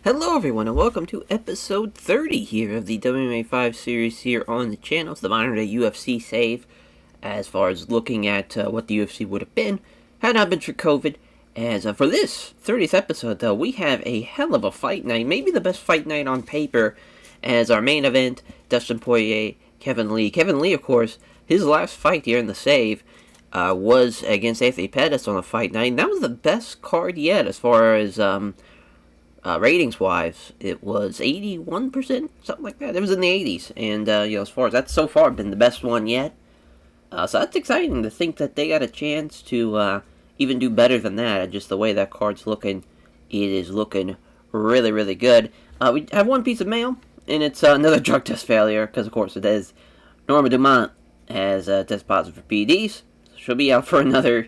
Hello everyone and welcome to episode 30 here of the WMMA 5 series here on the channel. It's the modern day UFC save as far as looking at what the UFC would have been had not been for COVID. As for this 30th episode though, we have a hell of a fight night, maybe the best fight night on paper, as our main event, Dustin Poirier, Kevin Lee. Kevin Lee, of course, his last fight here in the save was against Anthony Pettis on a fight night, and that was the best card yet as far as ratings-wise. It was 81%, something like that. It was in the 80s, and as far as that's so far been the best one yet. So that's exciting to think that they got a chance to even do better than that. Just the way that card's looking, it is looking really, really good. We have one piece of mail, and it's another drug test failure, because of course it is. Norma Dumont has tested positive for PEDs. She'll be out for another.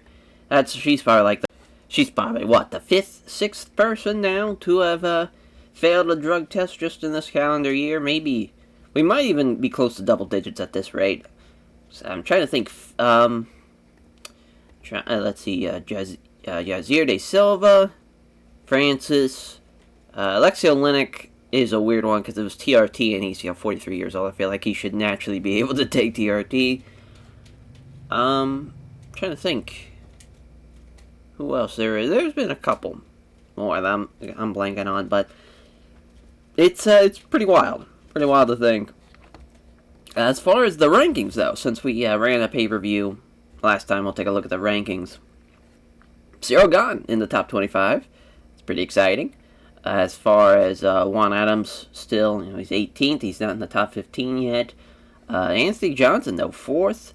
She's probably like she's probably, the sixth person now to have failed a drug test just in this calendar year? Maybe. We might even be close to double digits at this rate. So I'm trying to think. Let's see. Yazier de Silva, Francis, Alexio Linick is a weird one because it was TRT and he's 43 years old. I feel like he should naturally be able to take TRT. Trying to think. Who else there is? There's been a couple more that I'm blanking on, but it's pretty wild. Pretty wild to think. As far as the rankings, though, since we ran a pay-per-view last time, we'll take a look at the rankings. Cyril Gane in the top 25. It's pretty exciting. As far as Juan Adams, still, he's 18th. He's not in the top 15 yet. Anthony Johnson, though, 4th.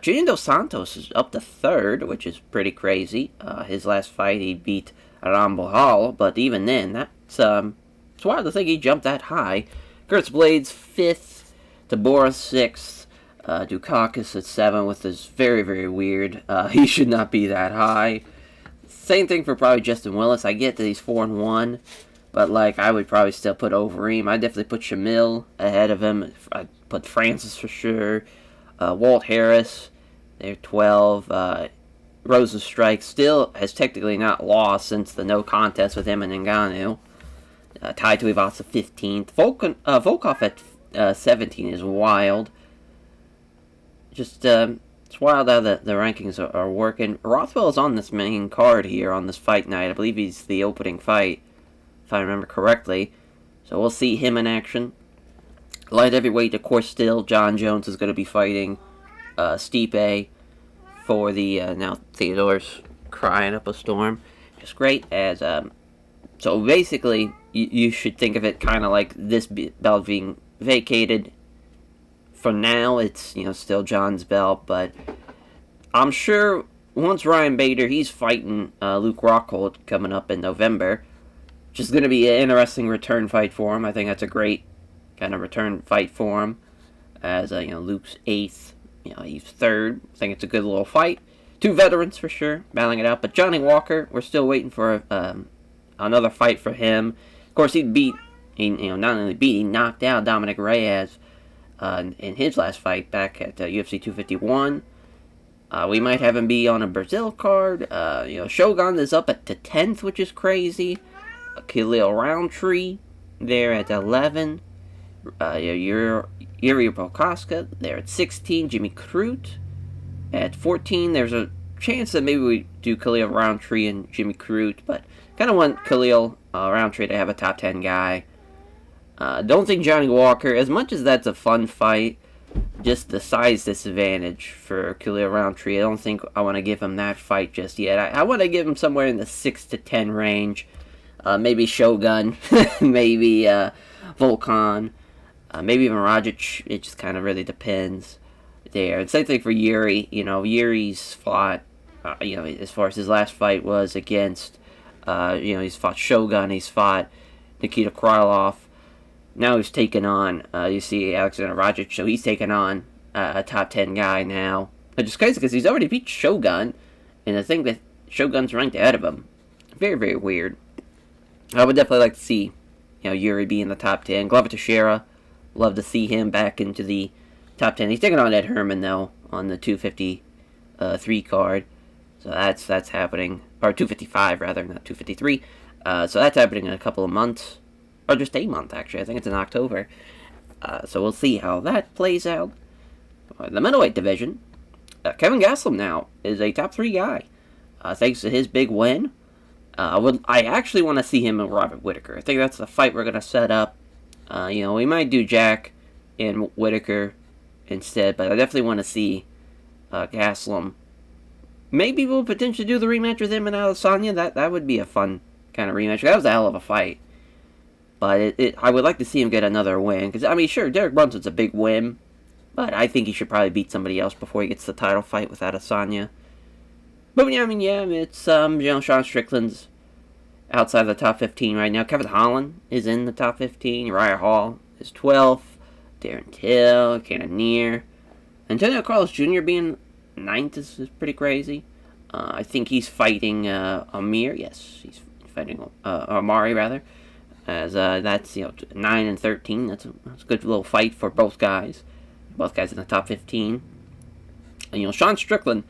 Junior Dos Santos is up to 3rd, which is pretty crazy. His last fight, he beat Rambo Hall, but even then, it's wild to think he jumped that high. Curtis Blades, 5th. Tabora, 6th. Dukakis at 7th, with his very, very weird. He should not be that high. Same thing for probably Justin Willis. I get that he's 4-1, but I would probably still put Overeem. I'd definitely put Shamil ahead of him. I'd put Francis for sure. Walt Harris, they're 12. Rosa Strike still has technically not lost since the no contest with him and Ngannou. Tai Tuivasa 15th. Volkov at 17 is wild. Just, it's wild how the rankings are working. Rothwell is on this main card here on this fight night. I believe he's the opening fight, if I remember correctly. So we'll see him in action. Light heavyweight, of course, still John Jones is going to be fighting Stipe for the, now Theodore's crying up a storm. Just great as, so basically, you should think of it kind of like this belt being vacated. For now, it's, still John's belt, but I'm sure once Ryan Bader, he's fighting Luke Rockhold coming up in November, which is going to be an interesting return fight for him. I think that's a great kind of return fight for him, as Luke's 8th, he's 3rd. I think it's a good little fight. 2 veterans for sure, battling it out. But Johnny Walker, we're still waiting for another fight for him. Of course, he not only beat, he knocked out Dominic Reyes in his last fight back at UFC 251. We might have him be on a Brazil card. Shogun is up to 10th, which is crazy. Khalil Roundtree there at 11. Yuri Prokaska there at 16. Jimmy Crute at 14. There's a chance that maybe we do Khalil Roundtree and Jimmy Crute, but kind of want Khalil Roundtree to have a top 10 guy. Don't think Johnny Walker, as much as that's a fun fight, just the size disadvantage for Khalil Roundtree, I don't think I want to give him that fight just yet. I want to give him somewhere in the 6 to 10 range. Maybe Shogun, maybe Volkan. Maybe even Rajic. It just kind of really depends there. And same thing for Yuri. Yuri's fought, as far as his last fight was against, he's fought Shogun, he's fought Nikita Krylov. Now he's taken on, you see Alexander Rajic, so he's taken on a top 10 guy now. Which is crazy because he's already beat Shogun, and I think that Shogun's ranked ahead of him. Very, very weird. I would definitely like to see, Yuri be in the top 10. Glover Teixeira, love to see him back into the top 10. He's taking on Ed Herman, though, on the 253 card. So that's happening. Or 255, rather, not 253. So that's happening in a couple of months. or just a month actually. I think it's in October. So we'll see how that plays out. The middleweight division, Kevin Gastelum now is a top 3 guy, thanks to his big win. I actually want to see him and Robert Whittaker. I think that's the fight we're gonna set up. We might do Jack and Whittaker instead, but I definitely want to see Gastelum. Maybe we'll potentially do the rematch with him and Adesanya. That would be a fun kind of rematch. That was a hell of a fight. But I would like to see him get another win. Because, sure, Derek Brunson's a big win. But I think he should probably beat somebody else before he gets the title fight with Adesanya. But, it's, Sean Strickland's outside the top 15 right now. Kevin Holland is in the top 15. Uriah Hall is 12th. Darren Till, Cannonier. Antonio Carlos Jr. being 9th is pretty crazy. I think he's fighting Amir. Yes, he's fighting Amari, rather. As that's 9 and 13. That's a good little fight for both guys. Both guys in the top 15. And Sean Strickland,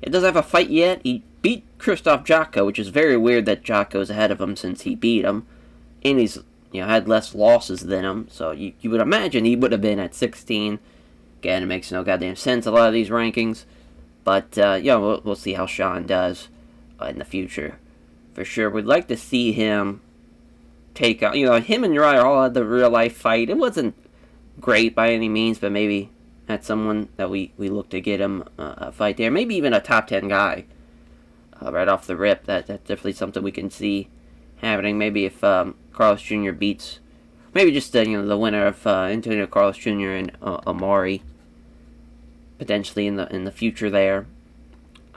he doesn't have a fight yet. He beat Krzysztof Jotko, which is very weird that Jotko's ahead of him since he beat him, and he's had less losses than him. So you would imagine he would have been at 16. Again, it makes no goddamn sense, a lot of these rankings. But we'll see how Sean does in the future. For sure, we'd like to see him take out, him and Uriah Hall had the real life fight. It wasn't great by any means, but maybe that's someone that we look to get him a fight there. Maybe even a top 10 guy right off the rip. That's definitely something we can see happening. Maybe if Carlos Jr. beats, maybe just the winner of Antonio Carlos Jr. and Amari, potentially in the future there.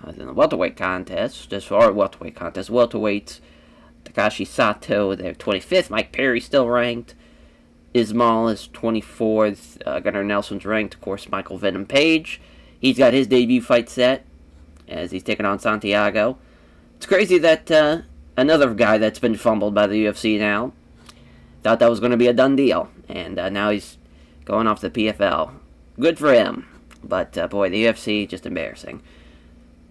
Then the welterweight contest, welterweights, Takashi Sato, they're 25th. Mike Perry still ranked. Ismail is 24th. Gunnar Nelson's ranked. Of course, Michael Venom Page. He's got his debut fight set as he's taking on Santiago. It's crazy that another guy that's been fumbled by the UFC now thought that was going to be a done deal. And now he's going off the PFL. Good for him. But, boy, the UFC, just embarrassing.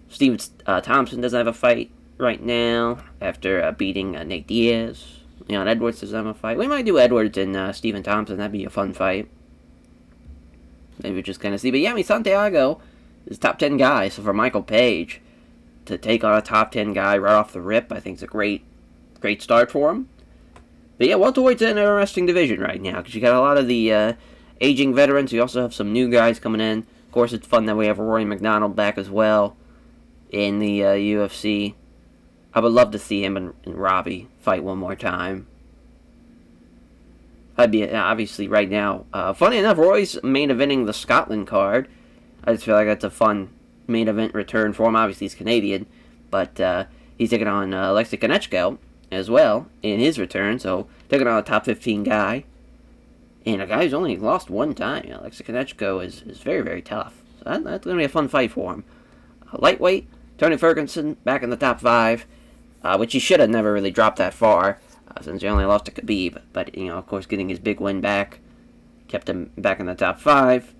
Steven Thompson doesn't have a fight right now after beating Nate Diaz. Leon Edwards doesn't have a fight. We might do Edwards and Steven Thompson. That'd be a fun fight. Maybe we'll just kind of see. But, Santiago is top 10 guy. So for Michael Page to take on a top 10 guy right off the rip, I think it's a great start for him. But, welterweight's an interesting division right now because you got a lot of the aging veterans. You also have some new guys coming in. Of course, it's fun that we have Rory McDonald back as well in the UFC. I would love to see him and Robbie fight one more time. I'd be obviously right now. Funny enough, Roy's main eventing the Scotland card. I just feel like that's a fun main event return for him. Obviously, he's Canadian, but he's taking on Alexei Konechko as well in his return. So taking on a top 15 guy. And a guy who's only lost one time. Alexei Konechko is very, very tough. So that's going to be a fun fight for him. Lightweight, Tony Ferguson back in the top 5, which he should have never really dropped that far since he only lost to Khabib. But, of course, getting his big win back kept him back in the top 5.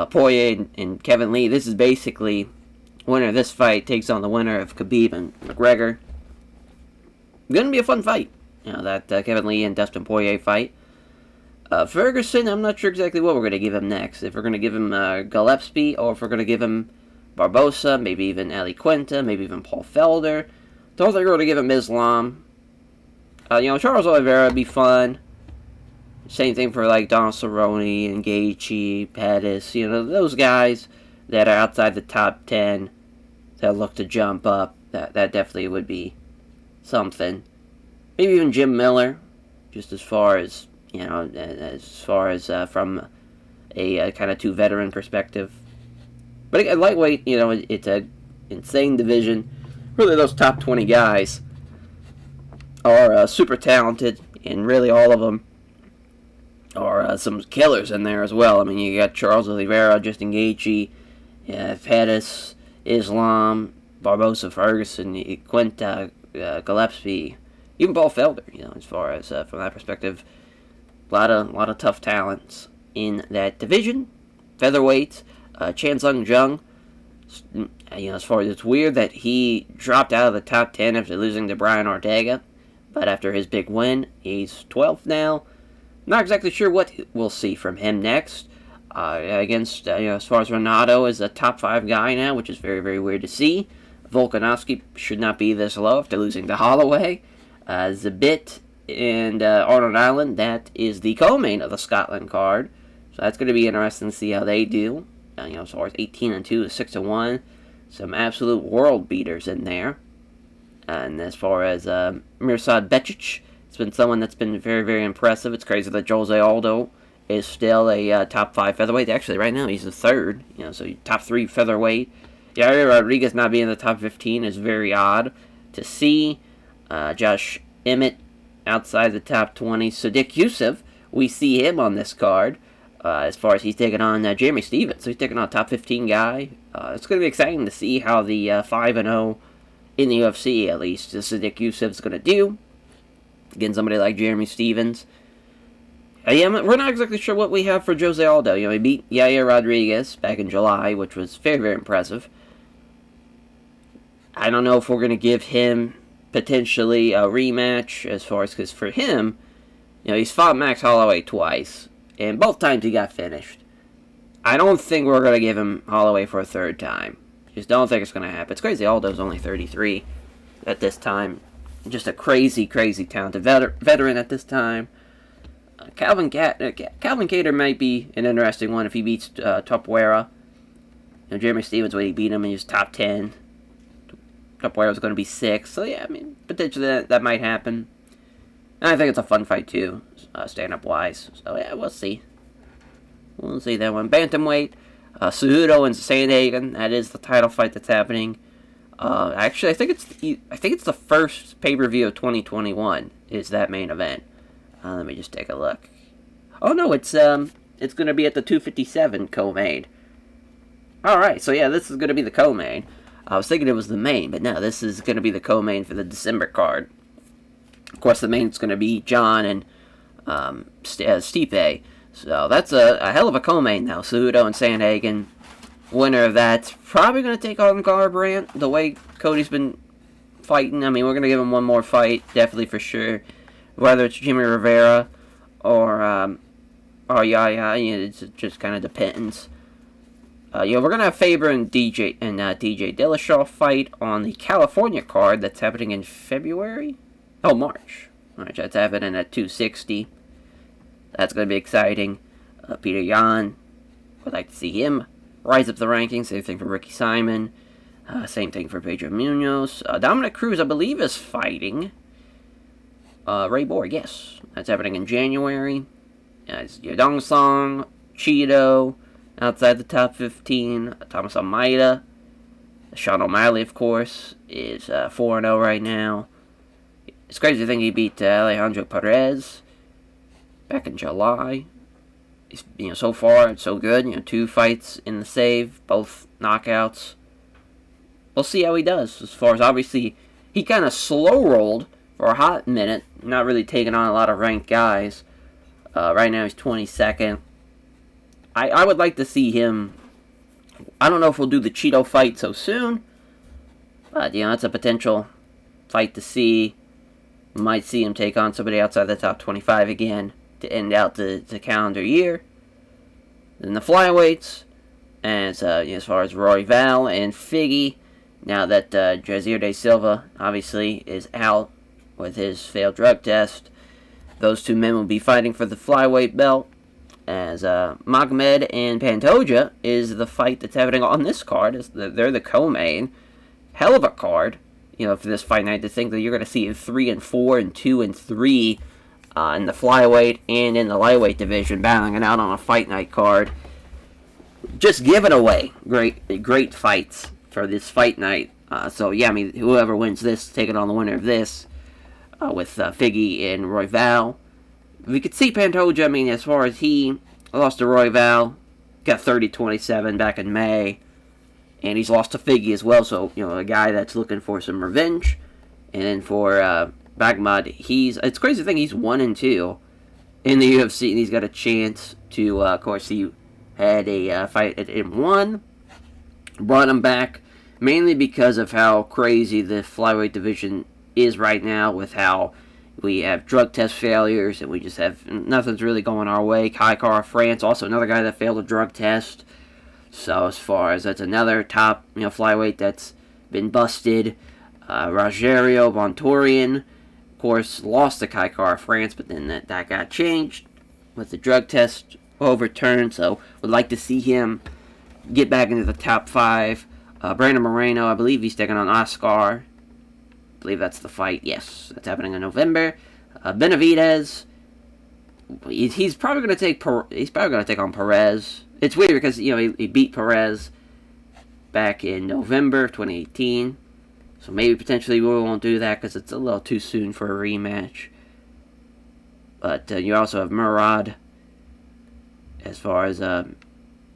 Poirier and Kevin Lee, this is basically winner of this fight takes on the winner of Khabib and McGregor. Going to be a fun fight. That Kevin Lee and Dustin Poirier fight. Ferguson, I'm not sure exactly what we're going to give him next. If we're going to give him Gillespie, or if we're going to give him Barbosa, maybe even Ali Quinta, maybe even Paul Felder. Don't think we're going to give him Islam. Charles Oliveira would be fun. Same thing for Donald Cerrone and Gaethje, Pettis. Those guys that are outside the top 10 that look to jump up. That definitely would be something. Maybe even Jim Miller, just as far as from a kind of two veteran perspective. But again, lightweight, it's an insane division. Really, those top 20 guys are super talented, and really all of them are some killers in there as well. You got Charles Oliveira, Justin Gaethje, Pettis, Islam, Barbosa, Ferguson, Quinta, Gillespie, even Paul Felder. As far as from that perspective, a lot of tough talents in that division. Featherweight, Chan Sung Jung. As far as it's weird that he dropped out of the top 10 after losing to Brian Ortega, But after his big win, he's 12th now. Not exactly sure what we'll see from him next. Against, as far as Renato is a top 5 guy now, which is very, very weird to see. Volkanovski should not be this low after losing to Holloway. Zabit and Arnold Allen, that is the co-main of the Scotland card. So that's going to be interesting to see how they do. As far as 18-2 to 6-1. Some absolute world beaters in there. And as far as Mirsad Bektic, it's been someone that's been very, very impressive. It's crazy that Jose Aldo is still a top 5 featherweight. Actually, right now he's the 3rd. So top 3 featherweight. Yair Rodriguez not being in the top 15 is very odd to see. Josh Emmett outside the top 20. Sadiq Youssef, we see him on this card. As far as he's taking on Jeremy Stephens. So he's taking on a top 15 guy. It's going to be exciting to see how the 5-0 in the UFC, at least, Sadiq Youssef's going to do. Again, somebody like Jeremy Stephens. We're not exactly sure what we have for Jose Aldo. He beat Yair Rodriguez back in July, which was very, very impressive. I don't know if we're going to give him potentially a rematch as far as, because for him, he's fought Max Holloway twice, and both times he got finished. I don't think we're going to give him Holloway for a 3rd time. Just don't think it's going to happen. It's crazy Aldo's only 33 at this time. Just a crazy, crazy talented veteran at this time. Calvin Kattar might be an interesting one if he beats Topuera. Jeremy Stephens, when he beat him, he was top 10. Topuera was going to be 6. So, yeah, potentially that might happen. And I think it's a fun fight, too, stand-up-wise. So, yeah, we'll see. We'll see that one. Bantamweight. Cejudo and Sandhagen, that is the title fight that's happening. Actually, I think it's the first pay-per-view of 2021 is that main event. Let me just take a look. Oh no, it's going to be at the 257 co-main. All right, so yeah, this is going to be the co-main. I was thinking it was the main, but no, this is going to be the co-main for the December card. Of course, the main's going to be John and Stipe. So that's a hell of a co-main now. Cejudo and Sandhagen. Winner of that's probably going to take on Garbrandt the way Cody's been fighting. We're going to give him one more fight, definitely for sure. Whether it's Jimmy Rivera or Yaya, it just kind of depends. We're going to have Faber and DJ Dillashaw fight on the California card that's happening in February? Oh, March. March, that's happening at 260. That's going to be exciting. Peter Yan, would like to see him rise up the rankings. Same thing for Ricky Simon. Same thing for Pedro Munoz. Dominic Cruz, I believe, is fighting Ray Borg. Yes, that's happening in January. It's Yadong Song, Cheeto, outside the top 15. Thomas Almeida. Sean O'Malley, of course, is 4-0 right now. It's crazy to think he beat Alejandro Perez back in July. So far, it's so good. 2 fights in the save, both knockouts. We'll see how he does. As far as, obviously, he kind of slow-rolled for a hot minute, not really taking on a lot of ranked guys. Right now, he's 22nd. I would like to see him. I don't know if we'll do the Cheeto fight so soon, but, that's a potential fight to see. Might see him take on somebody outside the top 25 again to end out the calendar year. Then the flyweights, as far as Roy Val and Figgy, now that Jazier De Silva obviously is out with his failed drug test, those 2 men will be fighting for the flyweight belt. As Magomed and Pantoja is the fight that's happening on this card. They're the co-main. Hell of a card, for this fight night, to think that you're going to see 3-4 and 2-3 in the flyweight and in the lightweight division, battling it out on a fight night card. Just giving away great fights for this fight night. Whoever wins this, taking on the winner of this, with Figgy and Roy Val. We could see Pantoja, as far as he lost to Roy Val, got 30-27 back in May, and he's lost to Figgy as well, so, a guy that's looking for some revenge. And then for Bagmad, it's crazy to think he's 1-2 in the UFC, and he's got a chance to, of course, he had a fight at M1, brought him back, mainly because of how crazy the flyweight division is right now, with how, we have drug test failures, and we just have nothing's really going our way. Kai Kara France, also another guy that failed a drug test. So as far as that's another top flyweight that's been busted. Rogerio Bontorian, of course, lost to Kai Kara France, but then that got changed with the drug test overturned. So would like to see him get back into the top 5. Brandon Moreno, I believe he's taking on Oscar. I believe that's the fight. Yes, that's happening in November. Benavidez, he's probably going to take on Perez. It's weird because he beat Perez back in November 2018. So maybe potentially we won't do that because it's a little too soon for a rematch. But you also have Murad as far as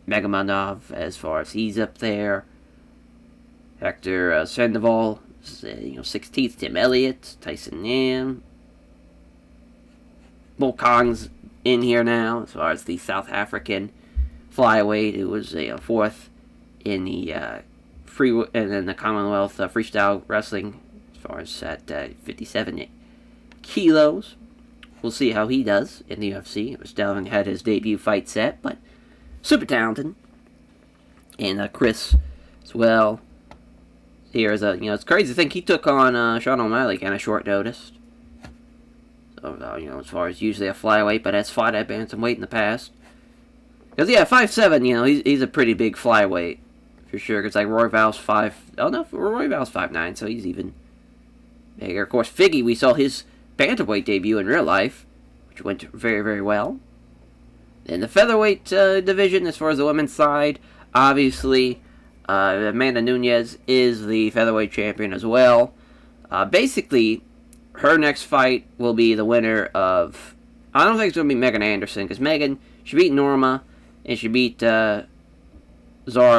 Megamanov, as far as he's up there. Hector Sandoval, 16th. Tim Elliott, Tyson Nam. Bull Kong's in here now as far as the South African flyweight. It was a 4th in the and then the Commonwealth freestyle wrestling as far as at 57 kilos. We'll see how he does in the UFC. It was Delvin had his debut fight set, but super talented. And Chris as well. Here's it's crazy to think he took on Sean O'Malley kind of short notice. So as far as usually a flyweight, but has fought at bantamweight in the past. Because 5'7", he's a pretty big flyweight for sure. Because like Roy Val's 5'9", so he's even bigger. Of course, Figgy, we saw his bantamweight debut in real life, which went very, very well. In the featherweight division, as far as the women's side, obviously Amanda Nunes is the featherweight champion as well. Basically, her next fight will be the winner of... I don't think it's going to be Megan Anderson, because Megan, she beat Norma, and she beat Zara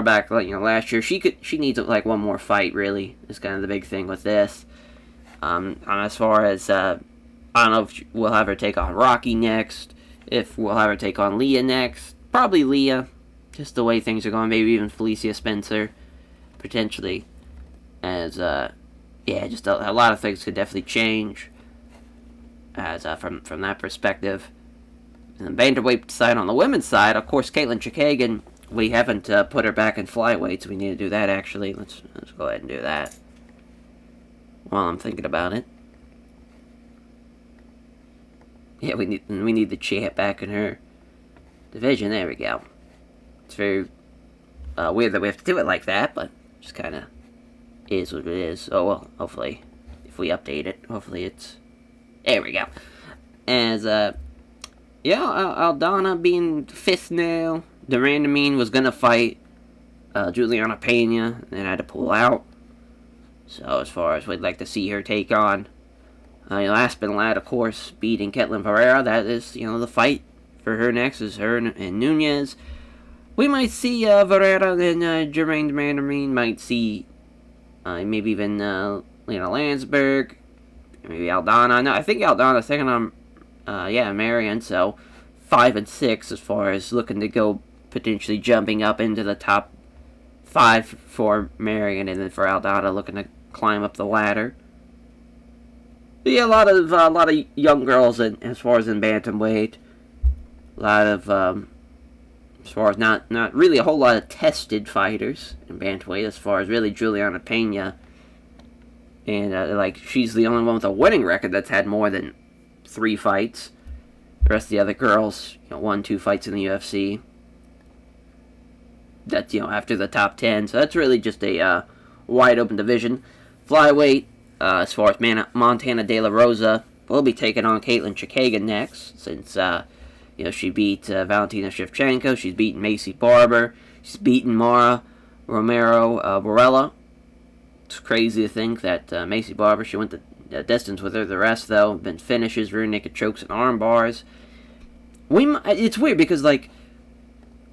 back last year. She needs like one more fight, really, is kind of the big thing with this. As far as... I don't know if we'll have her take on Rocky next, if we'll have her take on Leah next. Probably Leah, just the way things are going. Maybe even Felicia Spencer, potentially. As, just a lot of things could definitely change as from that perspective. And the bantamweight side, on the women's side, of course, Caitlin Chikagan, we haven't put her back in flyweight, so we need to do that, actually. Let's go ahead and do that while I'm thinking about it. Yeah, we need the champ back in her division. There we go. It's very weird that we have to do it like that, but just kind of is what it is. Oh, well, hopefully, if we update it, hopefully it's... There we go. As, Aldana being 5th now. Durandamine was going to fight Juliana Pena, and had to pull out. So, as far as we'd like to see her take on Aspen Ladd, of course, beating Ketlin Ferreira. That is, the fight for her next is her and Nunez. We might see Ferreira, then Jermaine Mandarine. Might see maybe even Lena Landsberg. Maybe Aldana. No, I think Aldana's taking on, Marion. So, 5 and 6 as far as looking to go potentially jumping up into the top 5 for Marion, and then for Aldana looking to climb up the ladder. Yeah, a lot of young girls as far as in bantamweight. A lot of as far as not really a whole lot of tested fighters in bantamweight. As far as really Juliana Pena, and she's the only one with a winning record that's had more than 3 fights. The rest of the other girls, 1-2 fights in the UFC. That's after the top 10. So that's really just a wide open division. Flyweight. As far as Montana De La Rosa, will be taking on Caitlin Chikagan next, since she beat Valentina Shevchenko. She's beaten Macy Barber. She's beaten Mara Romero Borella. It's crazy to think that Macy Barber, she went the distance with her. The rest, though, have been finishes, rear naked chokes, and arm bars. It's weird because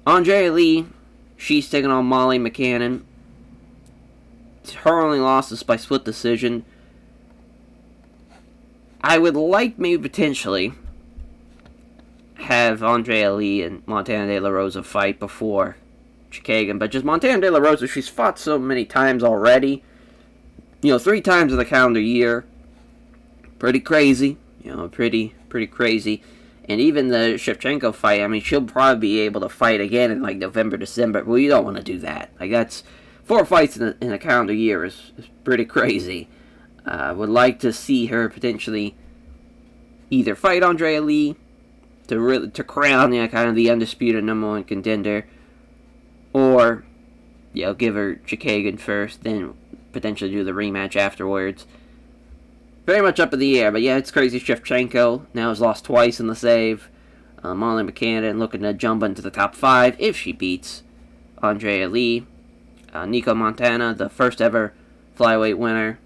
Andrea Lee, she's taking on Molly McCannon. Her only loss is by split decision. I would like maybe potentially have Andrea Lee and Montana De La Rosa fight before Chikagan, but just Montana De La Rosa, she's fought so many times already. 3 times in the calendar year. Pretty crazy. Pretty crazy. And even the Shevchenko fight, I mean, she'll probably be able to fight again in like November, December. Well, you don't want to do that. Like, that's 4 fights in a calendar year is pretty crazy. I would like to see her potentially either fight Andrea Lee to crown kind of the undisputed #1 contender, or give her Chikagan first, then potentially do the rematch afterwards. Very much up in the air, but yeah, it's crazy. Shevchenko now has lost twice in the save. Molly McCann looking to jump into the top 5 if she beats Andrea Lee. Nico Montana, the first ever flyweight winner.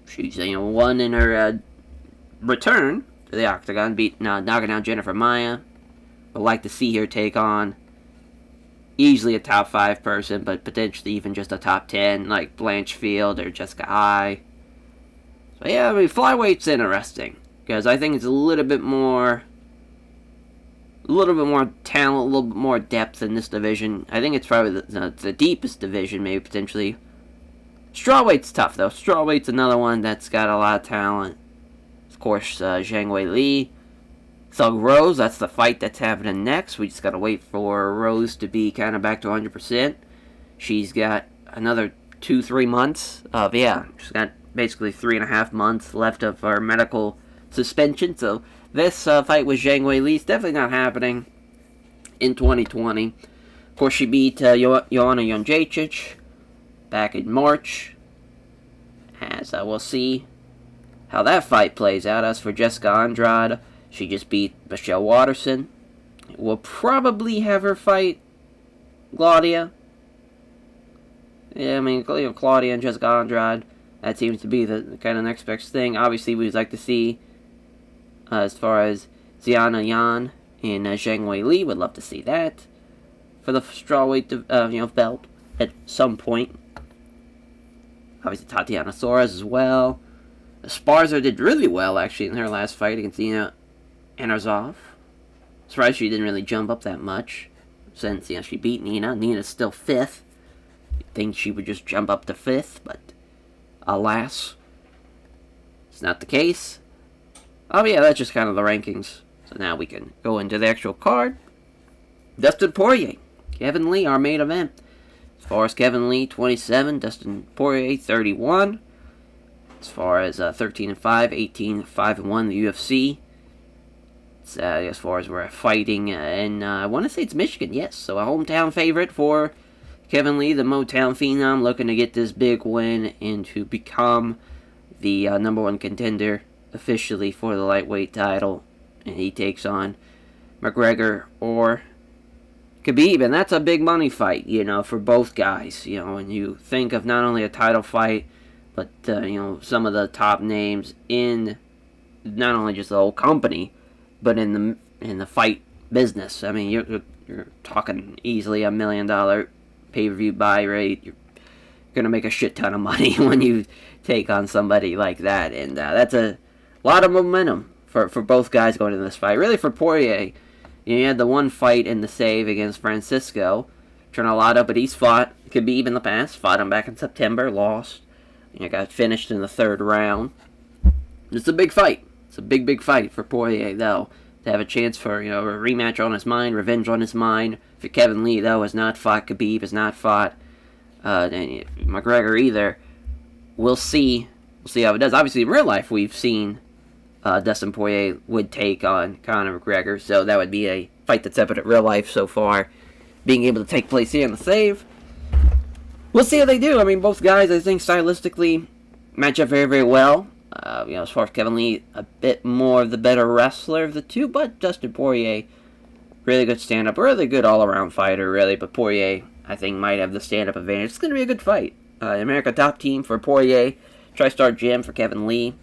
She's won in her return to the octagon, knocking out Jennifer Maia. Would like to see her take on easily a top 5 person, but potentially even just a top 10, like Blanchfield or Jessica Eye. So yeah, I mean, flyweight's interesting because I think it's a little bit more talent, a little bit more depth in this division. I think it's probably the deepest division, maybe potentially. Strawweight's tough though. Strawweight's another one that's got a lot of talent. Of course, Zhang Wei Li, Thug Rose. That's the fight that's happening next. We just gotta wait for Rose to be kind of back to 100%. She's got another 2-3 months of she's got basically 3.5 months left of her medical suspension. So this fight with Zhang Wei Li is definitely not happening in 2020. Of course, she beat Joanna Jędrzejczyk back in March. As we'll see how that fight plays out. As for Jessica Andrade, she just beat Michelle Waterson. We'll probably have her fight Claudia. Yeah, I mean, Claudia and Jessica Andrade. That seems to be the kind of next best thing. Obviously, we'd like to see, as far as Xiana Yan and Zhang Wei Li, would love to see that for the strawweight belt at some point. Obviously, Tatiana Suarez as well. Esparza did really well, actually, in her last fight against Nina Anierzov. Surprised she didn't really jump up that much since she beat Nina. Nina's still 5th. You'd think she would just jump up to 5th, but alas, it's not the case. Oh yeah, that's just kind of the rankings. So now we can go into the actual card. Dustin Poirier, Kevin Lee, our main event. As far as Kevin Lee, 27. Dustin Poirier, 31. As far as 13-5, 18-5-1 the UFC. It's, as far as we're fighting, and I want to say it's Michigan, yes. So a hometown favorite for Kevin Lee, the Motown Phenom, looking to get this big win and to become the #1 contender officially for the lightweight title. And he takes on McGregor or Khabib, and that's a big money fight, for both guys. When you think of not only a title fight, but some of the top names in not only just the whole company, but in the fight business. I mean, you're talking easily $1 million pay-per-view buy rate. You're gonna make a shit ton of money when you take on somebody like that, and that's a lot of momentum for both guys going into this fight. Really, for Poirier, you had the one fight in the save against Francisco Trinaldo, but he's fought Khabib in the past. Fought him back in September, lost. Got finished in the 3rd round. It's a big fight. It's a big fight for Poirier, though, to have a chance for a rematch on his mind, revenge on his mind. For Kevin Lee, though, has not fought Khabib, has not fought McGregor either. We'll see. We'll see how it does. Obviously, in real life, we've seen Dustin Poirier would take on Conor McGregor, so that would be a fight that's happened in real life so far, being able to take place here in the save. We'll see how they do. I mean, both guys, I think, stylistically match up very, very well. As far as Kevin Lee, a bit more of the better wrestler of the two, but Dustin Poirier, really good stand-up, really good all-around fighter, really. But Poirier, I think, might have the stand-up advantage. It's going to be a good fight. America top team for Poirier, TriStar Gym for Kevin Lee,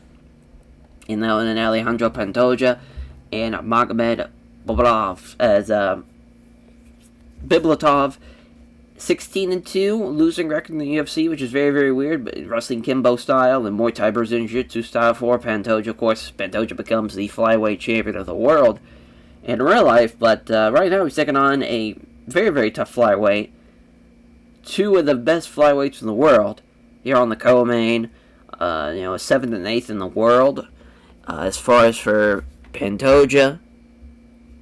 and then Alejandro Pantoja and Magomed Biblatov. 16-2, losing record in the UFC, which is very, very weird, but wrestling Kimbo style and Muay Thai Brazilian Jiu-Jitsu style for Pantoja. Of course, Pantoja becomes the flyweight champion of the world in real life, but right now he's taking on a very, very tough flyweight. 2 of the best flyweights in the world here on the co-main, 7th and 8th in the world. As far as for Pantoja,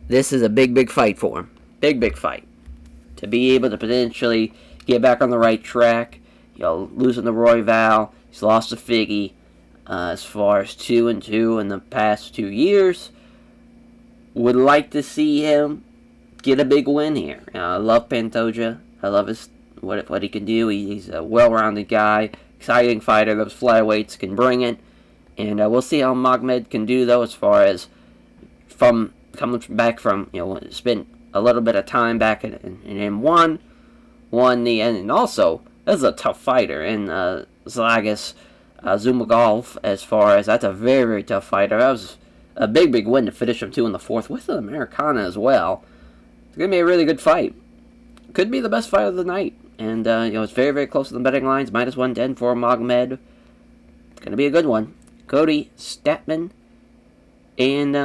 this is a big fight for him. Big fight. To be able to potentially get back on the right track. Losing to Royval. He's lost to Figgy. As far as 2-2 in the past 2 years. Would like to see him get a big win here. I love Pantoja. I love what he can do. He's a well-rounded guy. Exciting fighter. Those flyweights can bring it. And we'll see how Magomed can do, though, as far as from coming back from, spent a little bit of time back in M1, won the end, and also, this is a tough fighter, and Zhalgas Zhumagulov, as far as, that's a very tough fighter. That was a big win to finish him, too, in the fourth, with an Americana as well. It's going to be a really good fight. Could be the best fight of the night, and, it's very close to the betting lines, -110 for Magomed. It's going to be a good one. Cody Stamann and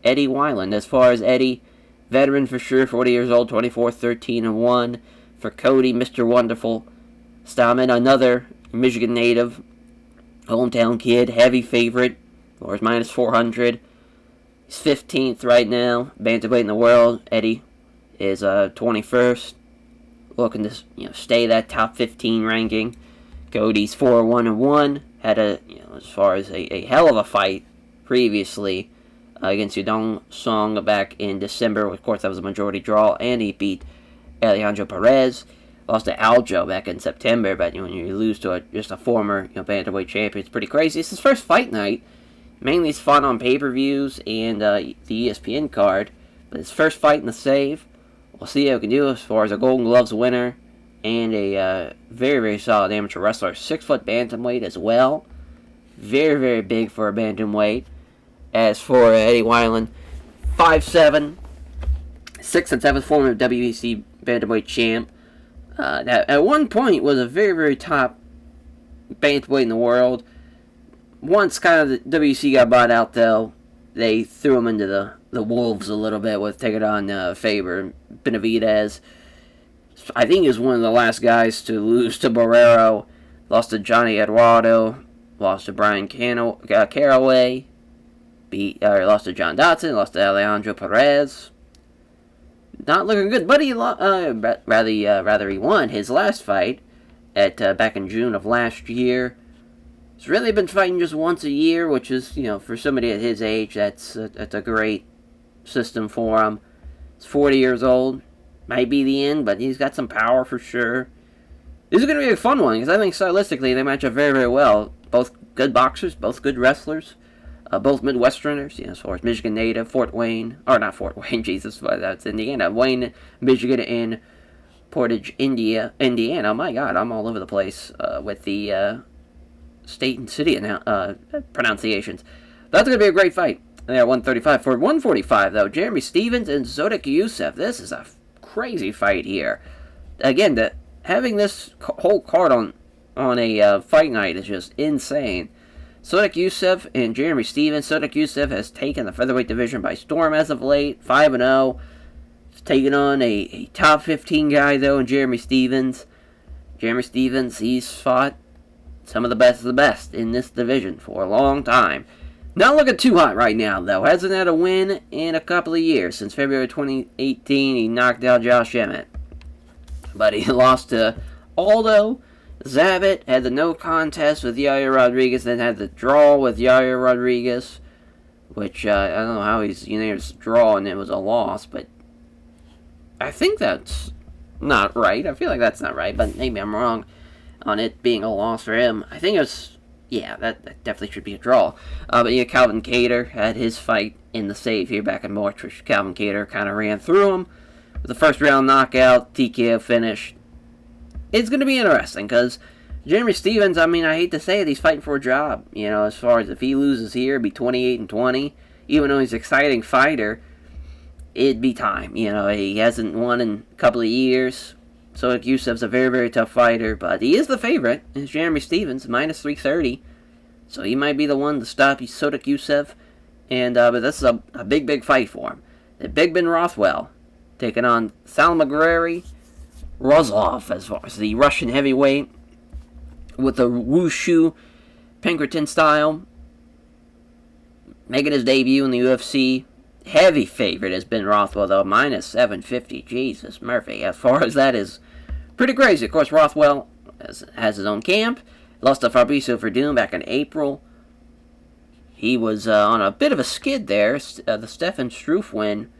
Eddie Wineland. As far as Eddie, veteran for sure, 40 years old, 24-13-1. For Cody, Mr. Wonderful. Stamann, another Michigan native, hometown kid, heavy favorite, or is -400. He's 15th right now, bantamweight in the world. Eddie is 21st, looking to stay that top 15 ranking. Cody's 4-1-1. Had as far as a hell of a fight previously against Yudong Song back in December. Of course, that was a majority draw, and he beat Alejandro Perez. Lost to Aljo back in September, but when you lose to just a former bantamweight champion, it's pretty crazy. It's his first fight night. Mainly it's fun on pay-per-views and the ESPN card, but his first fight in the save. We'll see how he can do as far as a Golden Gloves winner and a very solid amateur wrestler. 6-foot bantamweight as well. Very big for a bantamweight. As for Eddie Wineland, 5'7", 6 and 7th former WEC bantamweight champ. That at one point was a very top bantamweight in the world. Once kind of the WEC got bought out, though, they threw him into the wolves a little bit with taking on Faber Benavidez. I think he was one of the last guys to lose to Barrero. Lost to Johnny Eduardo. Lost to Brian Caraway. Lost to John Dotson. Lost to Alejandro Perez. Not looking good, but rather he won his last fight at back in June of last year. He's really been fighting just once a year, which is, for somebody at his age, that's a great system for him. He's 40 years old. Might be the end, but he's got some power for sure. This is going to be a fun one, because I think stylistically they match up very well. Both good boxers, both good wrestlers, both Midwesterners, as far as Michigan native, Fort Wayne, or not Fort Wayne, Jesus, but that's Indiana. Wayne, Michigan, and Portage, Indiana. My God, I'm all over the place with the state and city pronunciations. That's going to be a great fight. Yeah, 135. For 145, though, Jeremy Stephens and Zodek Youssef. This is a crazy fight here. Again, having this whole card on a fight night is just insane. Zodek Youssef and Jeremy Stephens. Zodek Youssef has taken the featherweight division by storm as of late. 5-0. He's taken on a top 15 guy, though, in Jeremy Stephens. Jeremy Stephens, he's fought some of the best in this division for a long time. Not looking too hot right now, though. Hasn't had a win in a couple of years. Since February 2018, he knocked out Josh Emmett. But he lost to Aldo Zabit, had the no contest with Yair Rodriguez, then had the draw with Yair Rodriguez, which I don't know how he's unanimous draw and it was a loss, but I think that's not right. I feel like that's not right, but maybe I'm wrong on it being a loss for him. I think it was... Yeah, that definitely should be a draw. But yeah, Calvin Kattar had his fight in the save here back in March, which Calvin Kattar kind of ran through him with the first round knockout, TKO finish. It's going to be interesting because Jeremy Stephens, I hate to say it, he's fighting for a job. As far as if he loses here, it'd be 28-20. Even though he's an exciting fighter, it'd be time. He hasn't won in a couple of years. Zodek Youssef's a very tough fighter, but he is the favorite. It's Jeremy Stephens, -330. So he might be the one to stop Zodek Youssef. And but this is a big fight for him. The Big Ben Rothwell taking on Salmagueri Rozlov, as far as the Russian heavyweight, with the wushu Pinkerton style. making his debut in the UFC. Heavy favorite has been Rothwell, though, minus 750. Jesus, Murphy. As far as that is pretty crazy. Of course, Rothwell has his own camp. Lost to Fabricio Verdun back in April. He was on a bit of a skid there. The Stefan Struve win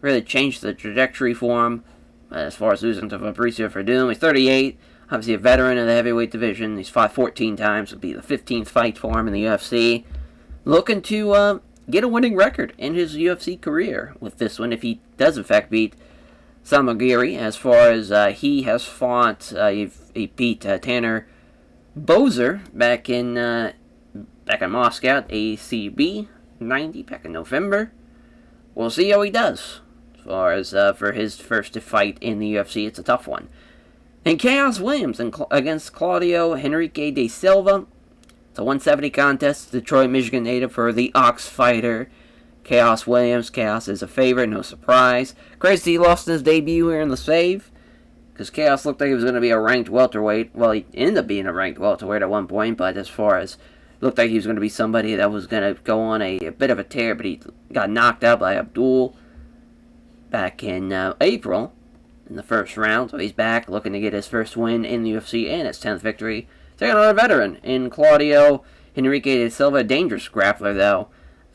really changed the trajectory for him as far as losing to Fabricio Verdun. He's 38, obviously a veteran in the heavyweight division. He's fought 14 times. Would be the 15th fight for him in the UFC. Looking to get a winning record in his UFC career with this one if he does in fact beat Samagiri. As far as he has fought, he beat Tanner Bozer back in Moscow at ACB 90 back in November. We'll see how he does. As far as for his first fight in the UFC, it's a tough one. And Chaos Williams against Claudio Henrique de Silva. It's a 170 contest. Detroit, Michigan native for the Ox fighter. Chaos Williams. Chaos is a favorite, no surprise. Crazy he lost in his debut here in the save. Because Chaos looked like he was going to be a ranked welterweight. Well, he ended up being a ranked welterweight at one point, but as far as looked like he was going to be somebody that was going to go on a bit of a tear, but he got knocked out by Abdul back in April in the first round. So he's back looking to get his first win in the UFC and his 10th victory. Taking on a veteran in Claudio Henrique de Silva, dangerous grappler though.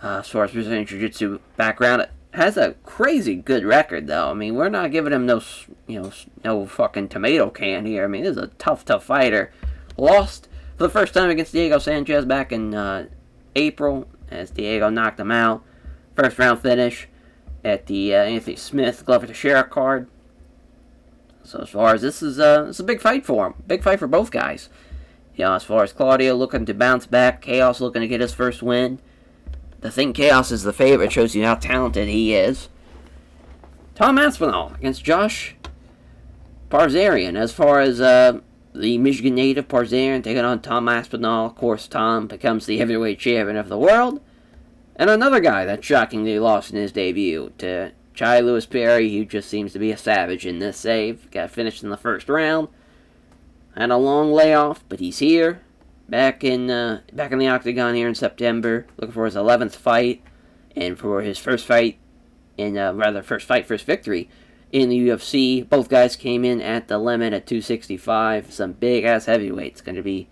As far as Brazilian Jiu-Jitsu background, has a crazy good record though. I mean, we're not giving him no fucking tomato can here. I mean, this is a tough fighter. Lost for the first time against Diego Sanchez back in April, as Diego knocked him out. First round finish at the Anthony Smith Glover Teixeira card. So as far as this is a big fight for him. Big fight for both guys. You know, as far as Claudio looking to bounce back, Chaos looking to get his first win. The thing Chaos is the favorite shows you how talented he is. Tom Aspinall against Josh Parzarian. As far as the Michigan native Parzarian taking on Tom Aspinall. Of course, Tom becomes the heavyweight champion of the world. And another guy that shockingly lost in his debut to Chai Lewis Perry, who just seems to be a savage in this save. Got finished in the first round. Had a long layoff, but he's here. Back in the octagon here in September. Looking for his 11th fight. And for his first fight, first victory in the UFC. Both guys came in at the limit at 265. Some big-ass heavyweights going to be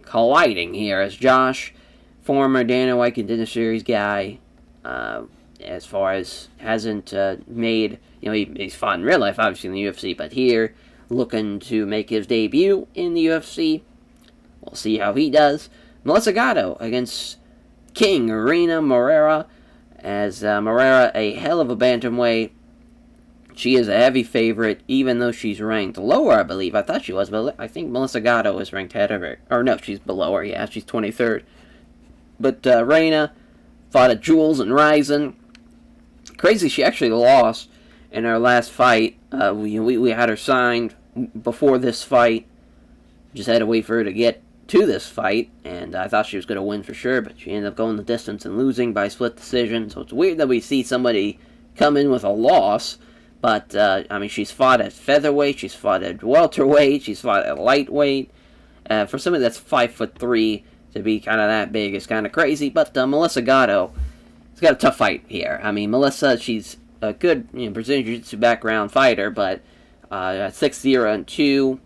colliding here. As Josh, former Dana White Contender Series guy, as far as hasn't made, he's fought in real life, obviously, in the UFC, but here, looking to make his debut in the UFC. We'll see how he does. Melissa Gatto against King Irina Moreira, as Moreira, a hell of a bantamweight. She is a heavy favorite, even though she's ranked lower, I believe. I thought she was, but I think Melissa Gatto is ranked ahead of her. Or no, she's below her, yeah, she's 23rd. But Reina fought at Jules and Ryzen. Crazy, she actually lost in her last fight. We had her signed before this fight. Just had to wait for her to get to this fight, and I thought she was going to win for sure, but she ended up going the distance and losing by split decision. So it's weird that we see somebody come in with a loss, but she's fought at featherweight, she's fought at welterweight, she's fought at lightweight. For somebody that's 5'3" to be kind of that big is kind of crazy. But Melissa Gatto has got a tough fight here. I mean, Melissa, she's a good Brazilian Jiu-Jitsu background fighter, but at 6-0-2,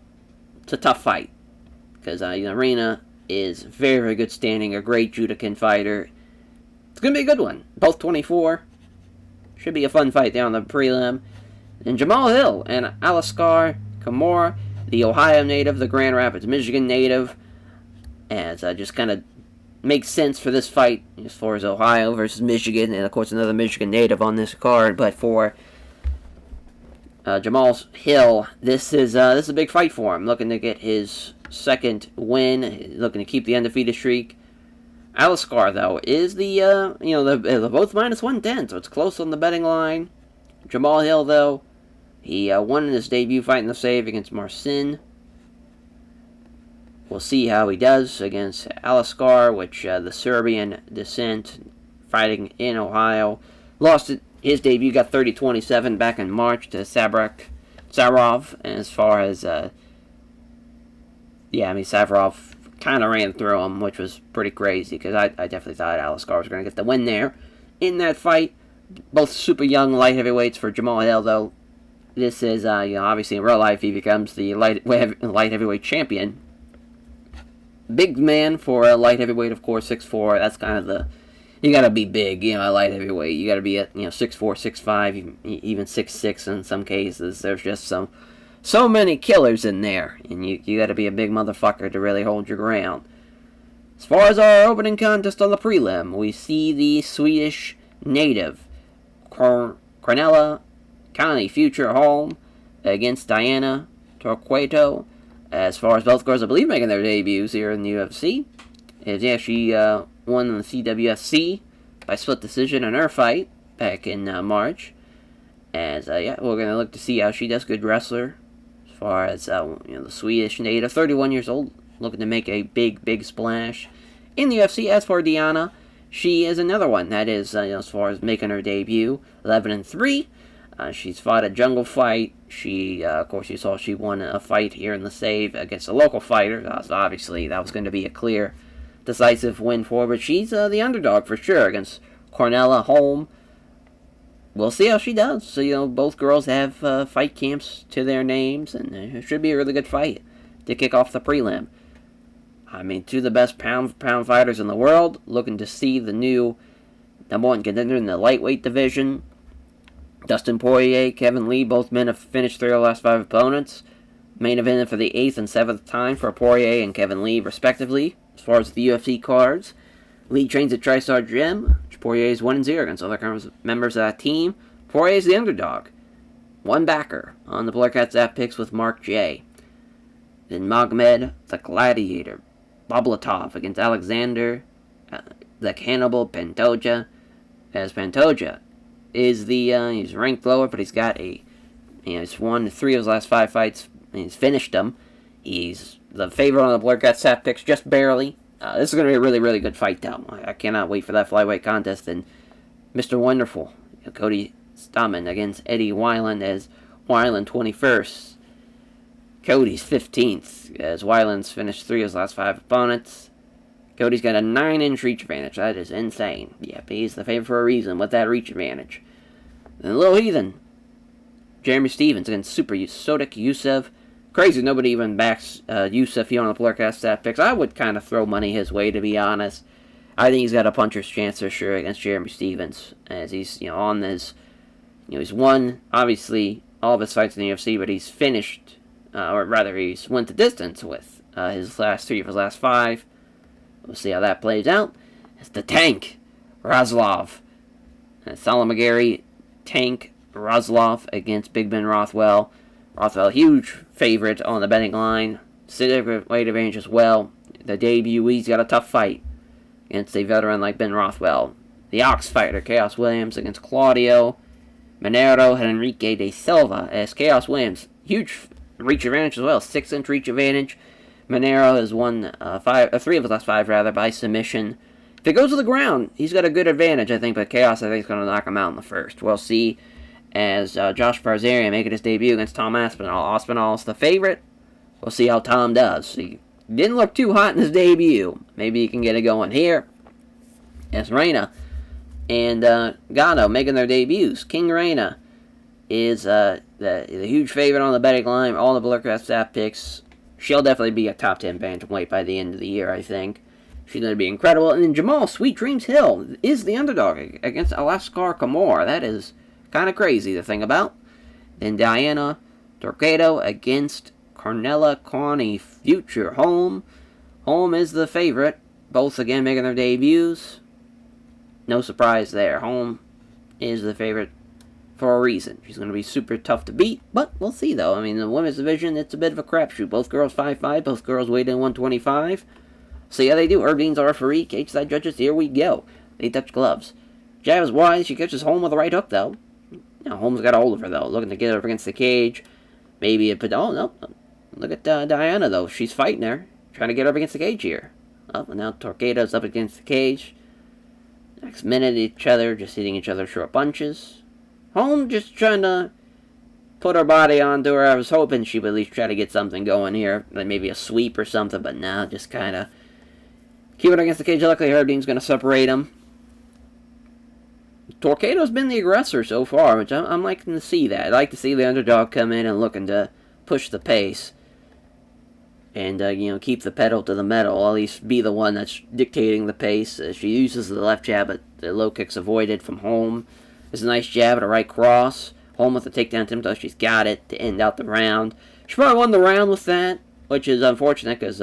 it's a tough fight. Because Irina is very, very good standing, a great Judokan fighter. It's going to be a good one. Both 24. Should be a fun fight there on the prelim. And Jamal Hill and Aliskar Kamora, the Ohio native, the Grand Rapids, Michigan native. As just kind of makes sense for this fight as far as Ohio versus Michigan. And, of course, another Michigan native on this card. But for Jamal Hill, this is a big fight for him. Looking to get his second win, looking to keep the undefeated streak. Aliskar, though, is they're both minus 110, so it's close on the betting line. Jamal Hill, though, he won in his debut fight in the save against Marcin. We'll see how he does against Aliskar, which the Serbian descent, fighting in Ohio. Lost his debut, got 30-27 back in March to Sarov. As far as, Safarov kind of ran through him, which was pretty crazy because I definitely thought Aliscar was going to get the win there in that fight. Both super young light heavyweights for Jamal Hill, though. This is, obviously in real life he becomes the light heavyweight champion. Big man for a light heavyweight, of course, 6'4". That's kind of the... You gotta be big, light heavyweight. You gotta be at, 6'4", 6'5", even 6'6" in some cases. There's just so many killers in there, and you gotta be a big motherfucker to really hold your ground. As far as our opening contest on the prelim, we see the Swedish native, Cornella Connie Future Holm, against Diana Torquato. As far as both girls, I believe, making their debuts here in the UFC. She won the CWFC by split decision in her fight back in March. As, we're going to look to see how she does. Good wrestler. As far as, the Swedish native, 31 years old, looking to make a big splash in the UFC. As for Diana, she is another one that is, as far as making her debut, 11-3. She's fought a jungle fight. She, of course, you saw she won a fight here in the save against a local fighter. So obviously, that was going to be a clear, decisive win for her. But she's the underdog for sure against Cornella Holm. We'll see how she does. So, both girls have fight camps to their names, and it should be a really good fight to kick off the prelim. I mean, two of the best pound fighters in the world, looking to see the new number one contender in the lightweight division. Dustin Poirier, Kevin Lee, both men have finished 3 of the last 5 opponents. Main event for the 8th and 7th time for Poirier and Kevin Lee, respectively. As far as the UFC cards, Lee trains at TriStar Gym. Poirier is 1-0 against other members of that team. Poirier is the underdog. One backer on the Blurcats app picks with Mark J. Then Magomed the Gladiator Boblatov against Alexander the Cannibal Pantoja. As Pantoja is he's ranked lower, but he's got he's won 3 of his last 5 fights, and he's finished them. He's the favorite on the Blurcats app picks, just barely. This is going to be a really good fight, though. I cannot wait for that flyweight contest. And Mr. Wonderful, Cody Stamann against Eddie Weiland, as Weiland 21st. Cody's 15th, as Weiland's finished 3 of his last 5 opponents. Cody's got a 9-inch reach advantage. That is insane. Yep, he's the favorite for a reason with that reach advantage. And Little Heathen, Jeremy Stevens against Super Sodik Youssef. Crazy, nobody even backs Youssef here on the Blurcast stat picks. I would kind of throw money his way, to be honest. I think he's got a puncher's chance for sure against Jeremy Stevens, as he's on this. He's won obviously all of his fights in the UFC, but he's finished, or rather, he's went the distance with his last 3 of his last 5. We'll see how that plays out. It's the Tank Razlov, Salamagari Tank Razlov against Big Ben Rothwell. Rothwell, huge favorite on the betting line. Significant weight advantage as well. The debutee's got a tough fight against a veteran like Ben Rothwell. The Ox fighter, Chaos Williams, against Claudio Monero Henrique de Silva, as Chaos Williams, huge reach advantage as well. 6-inch reach advantage. Monero has won 3 of his last 5 by submission. If it goes to the ground, he's got a good advantage, I think, but Chaos, I think, is going to knock him out in the first. We'll see. As Josh Barzarian making his debut against Tom Aspinall. Aspinall's the favorite. We'll see how Tom does. He didn't look too hot in his debut. Maybe he can get it going here. As Reina and Gano making their debuts. King Reina is the huge favorite on the betting line. All the Blurcast staff picks. She'll definitely be a top 10 bantamweight by the end of the year, I think. She's going to be incredible. And then Jamal Sweet Dreams Hill is the underdog against Alaskar Kamor. That is kind of crazy to think about. Then Diana Torquato against Cornella Connie Future Holm. Holm is the favorite. Both again making their debuts. No surprise there. Holm is the favorite for a reason. She's going to be super tough to beat, but we'll see though. I mean, the women's division, it's a bit of a crapshoot. Both girls 5'5", both girls weighed in 125. See how they do. Herb Dean's our referee. Cage side judges, here we go. They touch gloves. Jab is wide. She catches Holm with a right hook though. Now, Holmes got a hold of her, though, looking to get her up against the cage. Maybe it put... Oh, no. Look at Diana, though. She's fighting her. Trying to get her up against the cage here. Oh, and now Torquado's up against the cage. Next minute, each other, just hitting each other short punches. Holmes just trying to put her body onto her. I was hoping she would at least try to get something going here, like maybe a sweep or something, but no, just kind of keep it against the cage. Luckily, Herb Dean's going to separate him. Torquedo's been the aggressor so far, which I'm liking to see that. I like to see the underdog come in and looking to push the pace. And, keep the pedal to the metal, at least be the one that's dictating the pace. She uses the left jab, but the low kick's avoided from Holm. There's a nice jab at a right cross. Holm with the takedown attempt, though she's got it to end out the round. She probably won the round with that, which is unfortunate because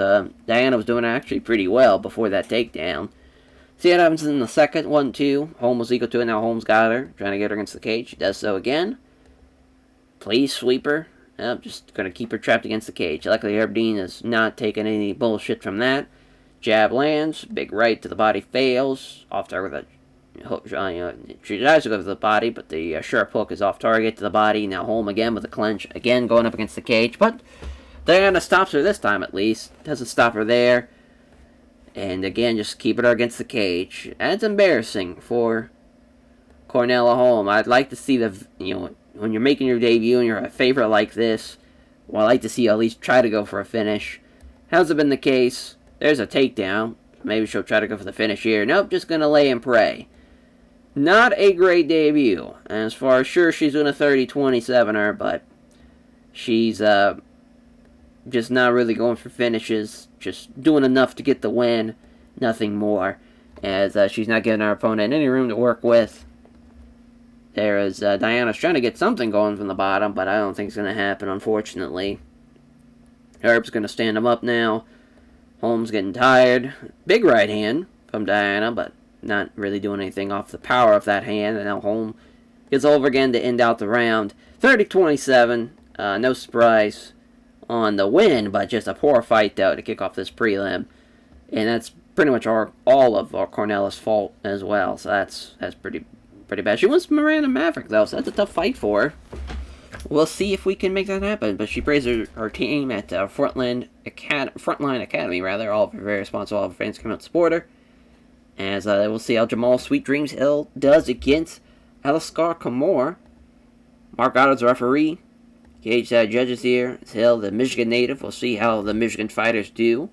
Diana was doing actually pretty well before that takedown. See what happens in the second 1-2. Holm was equal to it, now Holm's got her, trying to get her against the cage. She does so again. Please sweep her. Nope, just going to keep her trapped against the cage. Luckily, Herb Dean is not taking any bullshit from that. Jab lands. Big right to the body fails. Off target with a... she tries to go to the body, but the sharp hook is off target to the body. Now Holm again with a clinch. Again going up against the cage. But Diana stops her this time at least. Doesn't stop her there. And again, just keeping her against the cage. And it's embarrassing for Cornella Holm. I'd like to see the... when you're making your debut and you're a favorite like this, well, I like to see you at least try to go for a finish. Hasn't been the case. There's a takedown. Maybe she'll try to go for the finish here. Nope, just going to lay and pray. Not a great debut. And as far as sure, she's doing a 30-27er, but she's just not really going for finishes. Just doing enough to get the win. Nothing more. As she's not giving her opponent any room to work with. There is Diana's trying to get something going from the bottom, but I don't think it's going to happen, unfortunately. Herb's going to stand him up now. Holm's getting tired. Big right hand from Diana, but not really doing anything off the power of that hand. And now Holm gets over again to end out the round. 30-27. No surprise on the win, but just a poor fight, though, to kick off this prelim. And that's pretty much all of our Cornella's fault as well, so that's pretty bad. She wants Miranda Maverick, though, so that's a tough fight for her. We'll see if we can make that happen, but she praised her team at Frontline Academy, all very responsible, all of her fans coming out to support her. As we'll see how Jamal Sweet Dreams Hill does against Aliskar Kamor. Mark Otto's the referee. Cage judges here. It's Hill, the Michigan native. We'll see how the Michigan fighters do.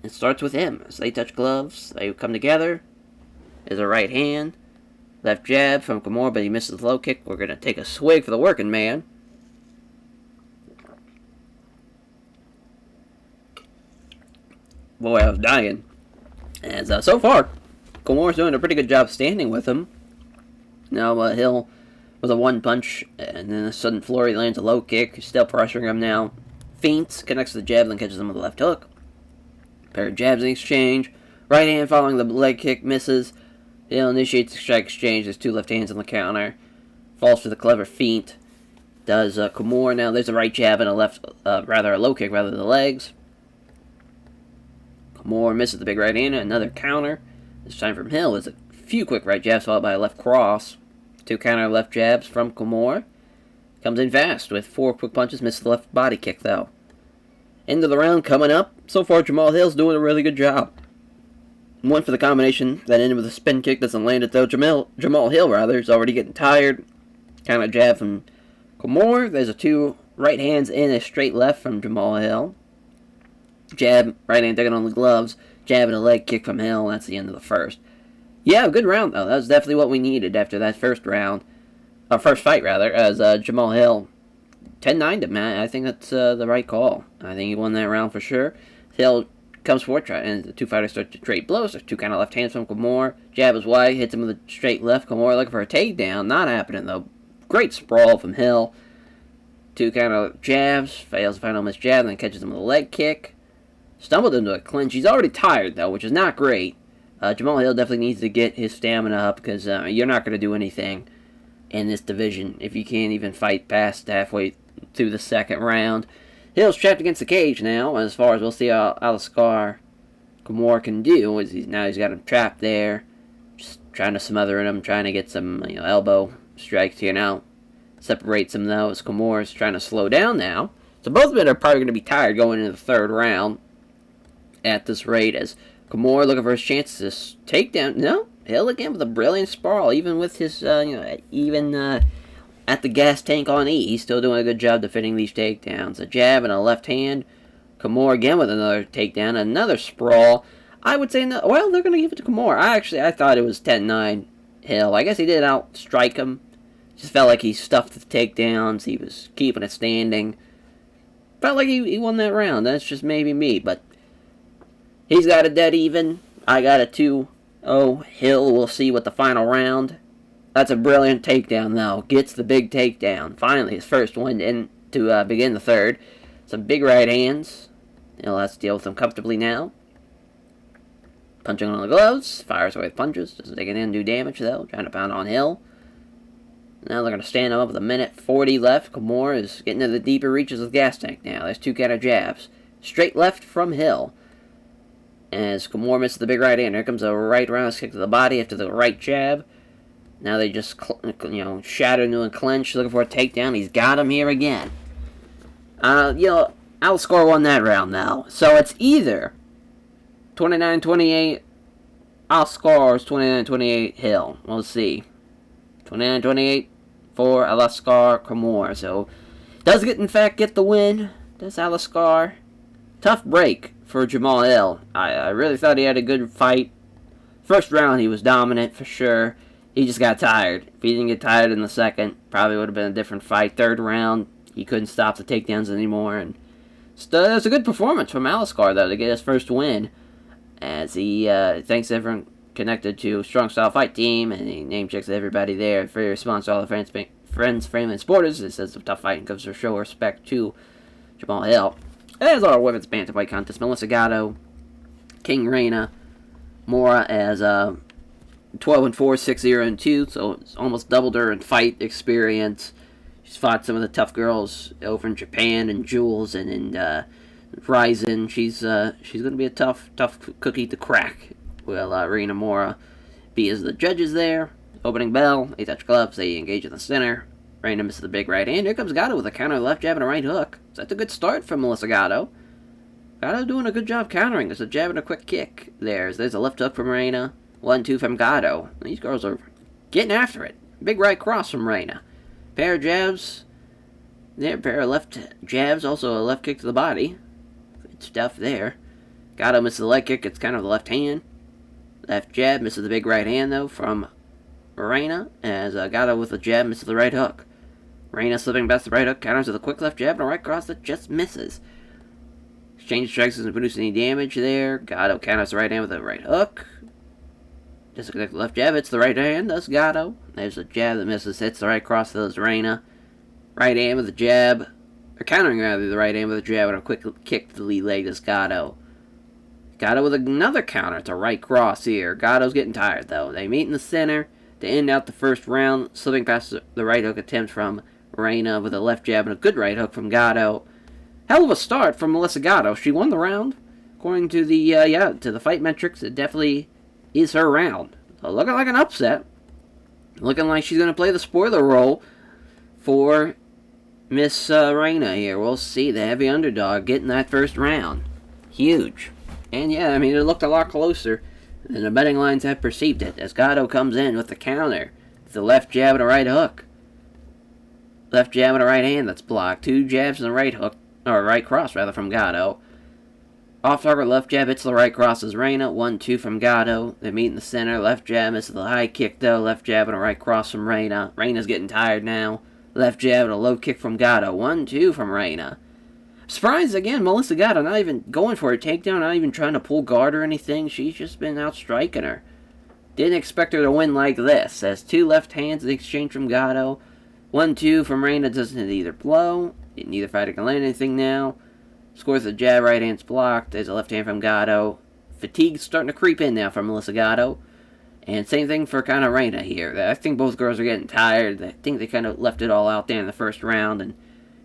It starts with him. As they touch gloves, they come together. There's a right hand. Left jab from Kamor, but he misses the low kick. We're going to take a swig for the working man. Boy, I was dying. As so far, Kamor's doing a pretty good job standing with him. Now Hill with a one punch, and then a sudden flurry lands a low kick. Still pressuring him now. Feints, connects to the jab, then catches him with the left hook. Pair of jabs in exchange. Right hand following the leg kick, misses. Hill initiates the strike exchange. There's two left hands on the counter. Falls for the clever feint. Does Kamor. Now there's a right jab and a low kick rather than the legs. Kamor misses the big right hand. Another counter. This time from Hill is a few quick right jabs followed by a left cross. Two counter left jabs from Kamor. Comes in fast with four quick punches. Misses the left body kick though. End of the round coming up. So far Jamal Hill's doing a really good job. Went for the combination that ended with a spin kick. Doesn't land it though. Jamal Hill is already getting tired. Kind of jab from Kamor. There's a two right hands in a straight left from Jamal Hill. Jab, right hand taking on the gloves. Jab and a leg kick from Hill. That's the end of the first. Yeah, good round though. That was definitely what we needed after that first round. First fight rather, as Jamal Hill 10-9'd him, man. I think that's the right call. I think he won that round for sure. Hill comes forward, and the two fighters start to trade blows. There's two kind of left hands from Kamor. Jab is wide, hits him with a straight left. Kamor looking for a takedown. Not happening, though. Great sprawl from Hill. Two kind of jabs. Fails the final miss jab, then catches him with a leg kick. Stumbled into a clinch. He's already tired, though, which is not great. Jamal Hill definitely needs to get his stamina up, because you're not going to do anything in this division if you can't even fight past halfway through the second round. Hill's trapped against the cage now, as far as we'll see how Aliskar Kamor can do. Now he's got him trapped there, just trying to smother him, trying to get some elbow strikes here now. Separates him though, as Kamor's trying to slow down now. So both of them are probably going to be tired going into the third round at this rate, as Kamor looking for his chances to take down. No, Hill again with a brilliant sprawl, even with his at the gas tank on E. He's still doing a good job defending these takedowns. A jab and a left hand. Kimura again with another takedown. Another sprawl. I would say, no, well, they're going to give it to Kimura. I thought it was 10-9 Hill. I guess he did outstrike him. Just felt like he stuffed the takedowns. He was keeping it standing. Felt like he won that round. That's just maybe me. But he's got a dead even. I got a 2-0 Hill. We'll see what the final round. That's a brilliant takedown, though. Gets the big takedown. Finally, his first one in to begin the third. Some big right hands. He'll have to deal with them comfortably now. Punching on the gloves. Fires away with punches. Doesn't take it in, do damage, though. Trying to pound on Hill. Now they're going to stand him up with 1:40 left. Kimura is getting to the deeper reaches of the gas tank now. There's 2 counter jabs. Straight left from Hill. As Kimura misses the big right hand. Here comes a right round kick to the body after the right jab. Now they just, shatter into a clinch, looking for a takedown. He's got him here again. Outscore won that round now. So it's either 29-28, Outscore is 29-28 Hill. We'll see. 29-28 for Outscore Kimura. So, does in fact get the win. Does Outscore. Tough break for Jamal Hill. I really thought he had a good fight. First round he was dominant for sure. He just got tired. If he didn't get tired in the second, probably would have been a different fight. Third round, he couldn't stop the takedowns anymore. And still, it was a good performance from Outscore, though, to get his first win. As he thanks everyone connected to Strong Style Fight Team, and he name checks everybody there. Very responsive to all the friends, family, and supporters. It says tough fighting comes to show respect to Jamal Hill. As our women's bantamweight contest, Melissa Gatto, King Reina, Mora as 12-4, 6-0-2, so it's almost doubled her in fight experience. She's fought some of the tough girls over in Japan, and Jules, and in Ryzen. She's going to be a tough cookie to crack. Will Reina Mora be as the judges there? Opening bell, they touch gloves, they engage in the center. Reina misses the big right hand. Here comes Gatto with a counter left jab and a right hook. So that's a good start from Melissa Gatto. Gatto doing a good job countering. There's a jab and a quick kick. There's a left hook from Reina. 1-2 from Gatto. These girls are getting after it. Big right cross from Reina. Pair of jabs. There, pair of left jabs. Also a left kick to the body. Good stuff there. Gatto misses the leg kick. It's kind of the left hand. Left jab. Misses the big right hand, though, from Reina. As Gatto with the jab misses the right hook. Reina slipping past the right hook. Counters with a quick left jab and a right cross that just misses. Exchange strikes doesn't produce any damage there. Gatto counters the right hand with a right hook. Just connect the left jab, hits the right hand, does Gatto. There's a jab that misses, hits the right cross, does Reina. Right hand with a jab, or countering rather the right hand with a jab and a quick kick to the lead leg, does Gatto. Gatto with another counter, it's a right cross here. Gatto's getting tired though. They meet in the center to end out the first round, slipping past the right hook attempt from Reina with a left jab and a good right hook from Gatto. Hell of a start from Melissa Gatto. She won the round. According to the fight metrics, it definitely is her round. So looking like an upset. Looking like she's going to play the spoiler role for Miss Reina here. We'll see. The heavy underdog getting that first round. Huge. And yeah, I mean, it looked a lot closer than the betting lines have perceived it. As Gatto comes in with the counter. The left jab and a right hook. Left jab and a right hand that's blocked. 2 jabs and a right hook. Or a right cross, rather, from Gatto. Off target left jab hits the right cross as Reina. 1-2 from Gatto. They meet in the center. Left jab misses the high kick, though. Left jab and a right cross from Reina. Reina's getting tired now. Left jab and a low kick from Gatto. 1-2 from Reina. Surprise again, Melissa Gatto not even going for a takedown, not even trying to pull guard or anything. She's just been outstriking her. Didn't expect her to win like this. As 2 left hands in exchange from Gatto. 1-2 from Reina doesn't hit either blow. Neither fighter can land anything now. Scores a jab, right hand's blocked. There's a left hand from Gatto. Fatigue's starting to creep in now from Melissa Gatto. And same thing for kind of Reina here. I think both girls are getting tired. I think they kind of left it all out there in the first round. And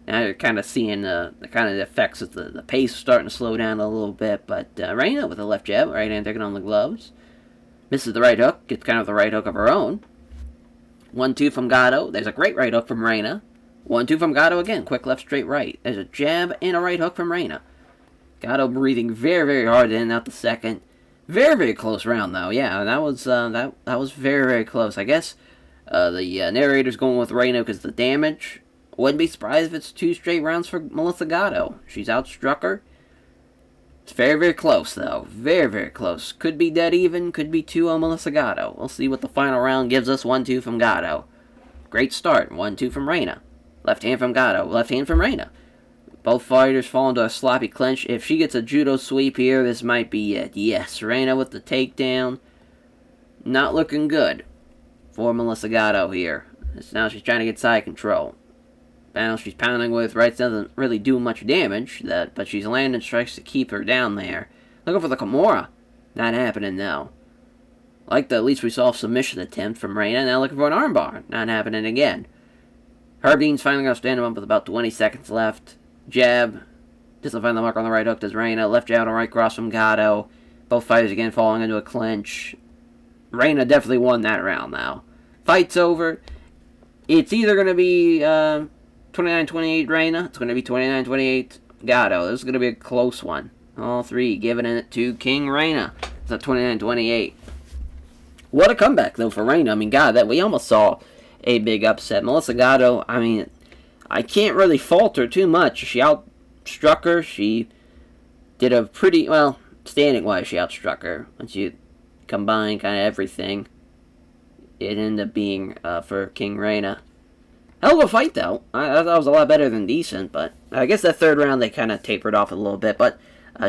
now you're kind of seeing the kind of effects of the pace starting to slow down a little bit. But Reina with a left jab, right hand taking on the gloves. Misses the right hook. Gets kind of the right hook of her own. 1-2 from Gatto. There's a great right hook from Reina. 1-2 from Gatto again. Quick left, straight right. There's a jab and a right hook from Reina. Gatto breathing very, very hard in and out the second. Very, very close round, though. Yeah, that was very, very close. I guess The narrator's going with Reina because the damage. Wouldn't be surprised if it's 2 straight rounds for Melissa Gatto. She's outstruck her. It's very, very close, though. Very, very close. Could be dead even. Could be 2 on Melissa Gatto. We'll see what the final round gives us. 1-2 from Gatto. Great start. 1-2 from Reina. Left hand from Gatto. Left hand from Reina. Both fighters fall into a sloppy clinch. If she gets a judo sweep here, this might be it. Yes, Reina with the takedown. Not looking good for Melissa Gatto here. Now she's trying to get side control. Now she's pounding with rights, doesn't really do much damage, but she's landing strikes to keep her down there. Looking for the Kimura. Not happening, though. Like the at least we saw a submission attempt from Reina. Now looking for an armbar. Not happening again. Herb Dean's finally going to stand him up with about 20 seconds left. Jab. Doesn't find the mark on the right hook, does Reina. Left jab and right cross from Gatto. Both fighters again falling into a clinch. Reina definitely won that round now. Fight's over. It's either going to be 29-28 Reina. It's going to be 29-28 Gatto. This is going to be a close one. All three giving it to King Reina. It's a 29-28. What a comeback, though, for Reina. I mean, God, that we almost saw a big upset. Melissa Gatto, I mean, I can't really fault her too much. She outstruck her. She did a pretty, well, standing-wise, she outstruck her. Once you combine kind of everything, it ended up being for King Reina. Hell of a fight, though. I thought it was a lot better than decent, but I guess that third round they kind of tapered off a little bit. But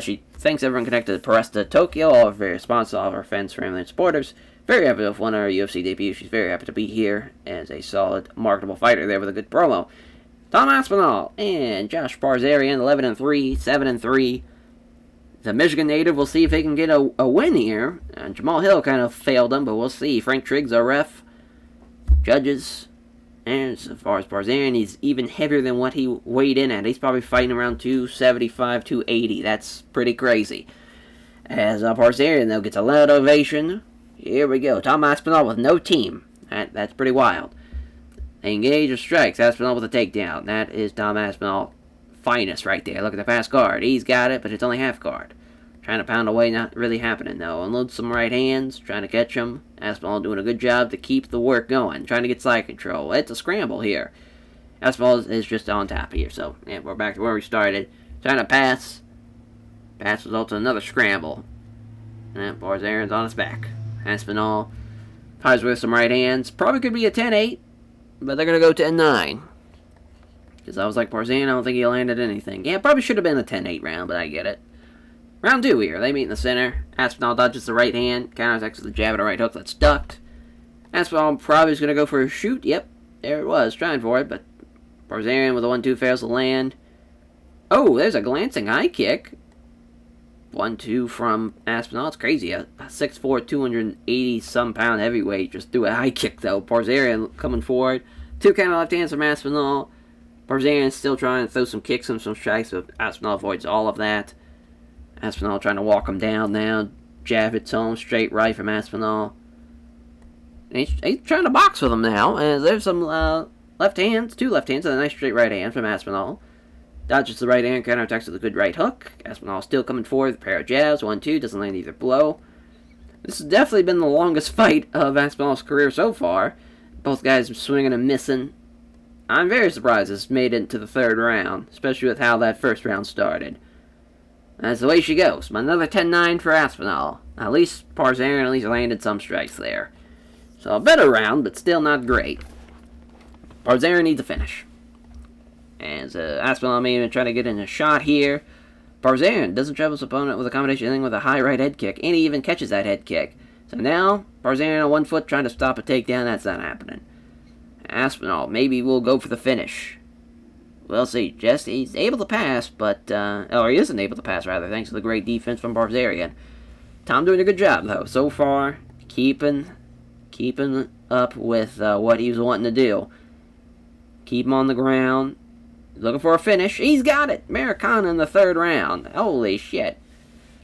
she thanks everyone connected to Poresta Tokyo, all of our various sponsors, all of our fans, family, and supporters. Very happy to have won our UFC debut. She's very happy to be here as a solid, marketable fighter there with a good promo. Tom Aspinall and Josh Barzarian, 11-3, 7-3. The Michigan native, we'll see if he can get a win here. Jamal Hill kind of failed him, but we'll see. Frank Triggs, our ref, judges. And as far as Barzarian, he's even heavier than what he weighed in at. He's probably fighting around 275, 280. That's pretty crazy. As Barzarian, though, gets a loud ovation. Here we go. Tom Aspinall with no team. That's pretty wild. Engage or strikes. Aspinall with a takedown. That is Tom Aspinall finest right there. Look at the fast guard. He's got it, but it's only half guard. Trying to pound away, not really happening, though. Unload some right hands, trying to catch him. Aspinall doing a good job to keep the work going. Trying to get side control. It's a scramble here. Aspinall is just on top here, so yeah, we're back to where we started. Trying to pass. Pass results in another scramble. And Barzarian's on his back. Aspinall ties with some right hands. Probably could be a 10-8, but they're going to go 10-9. Because I was like, Barzarian, I don't think he landed anything. Yeah, probably should have been a 10-8 round, but I get it. Round 2 here. They meet in the center. Aspinall dodges the right hand. Counterattacks with the jab and a right hook that's ducked. Aspinall probably is going to go for a shoot. Yep, there it was. Trying for it, but Barzarian with a 1-2 fails to land. Oh, there's a glancing high kick. 1-2 from Aspinall. It's crazy. A 6'4", 280-some pound heavyweight just threw a high kick, though. Barzarian coming forward. 2 counter left hands from Aspinall. Barzarian still trying to throw some kicks and some strikes, but Aspinall avoids all of that. Aspinall trying to walk him down now. Jab hits home. Straight right from Aspinall. And he's trying to box with him now. And there's some left hands. 2 left hands and a nice straight right hand from Aspinall. Dodges the right hand. Counterattacks with a good right hook. Aspinall still coming forward with a pair of jabs. 1-2. Doesn't land either blow. This has definitely been the longest fight of Aspinall's career so far. Both guys swinging and missing. I'm very surprised this made it to the 3rd round. Especially with how that first round started. That's the way she goes. Another 10-9 for Aspinall. At least Barzarian at least landed some strikes there. So a better round, but still not great. Barzarian needs a finish. As Aspinall may even try to get in a shot here. Barzarian doesn't trouble his opponent with a combination ending with a high right head kick. And he even catches that head kick. So now, Barzarian on 1 foot trying to stop a takedown. That's not happening. Aspinall maybe will go for the finish. We'll see. He's able to pass, but, or he isn't able to pass, rather, thanks to the great defense from Barzarian. Tom doing a good job, though, so far, keeping up with what he was wanting to do. Keep him on the ground, looking for a finish. He's got it! Americana in the 3rd round. Holy shit.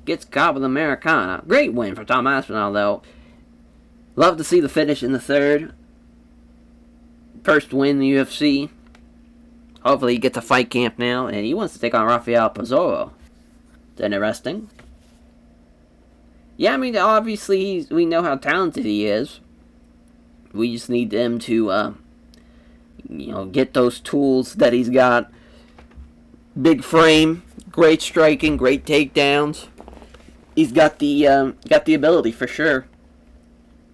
Gets caught with Americana. Great win for Tom Aspinall, though. Love to see the finish in the 3rd. First win in the UFC. Hopefully he gets a fight camp now, and he wants to take on Rafael Pizarro. It's interesting. Yeah, I mean, obviously we know how talented he is. We just need him to, get those tools that he's got. Big frame, great striking, great takedowns. He's got the ability for sure.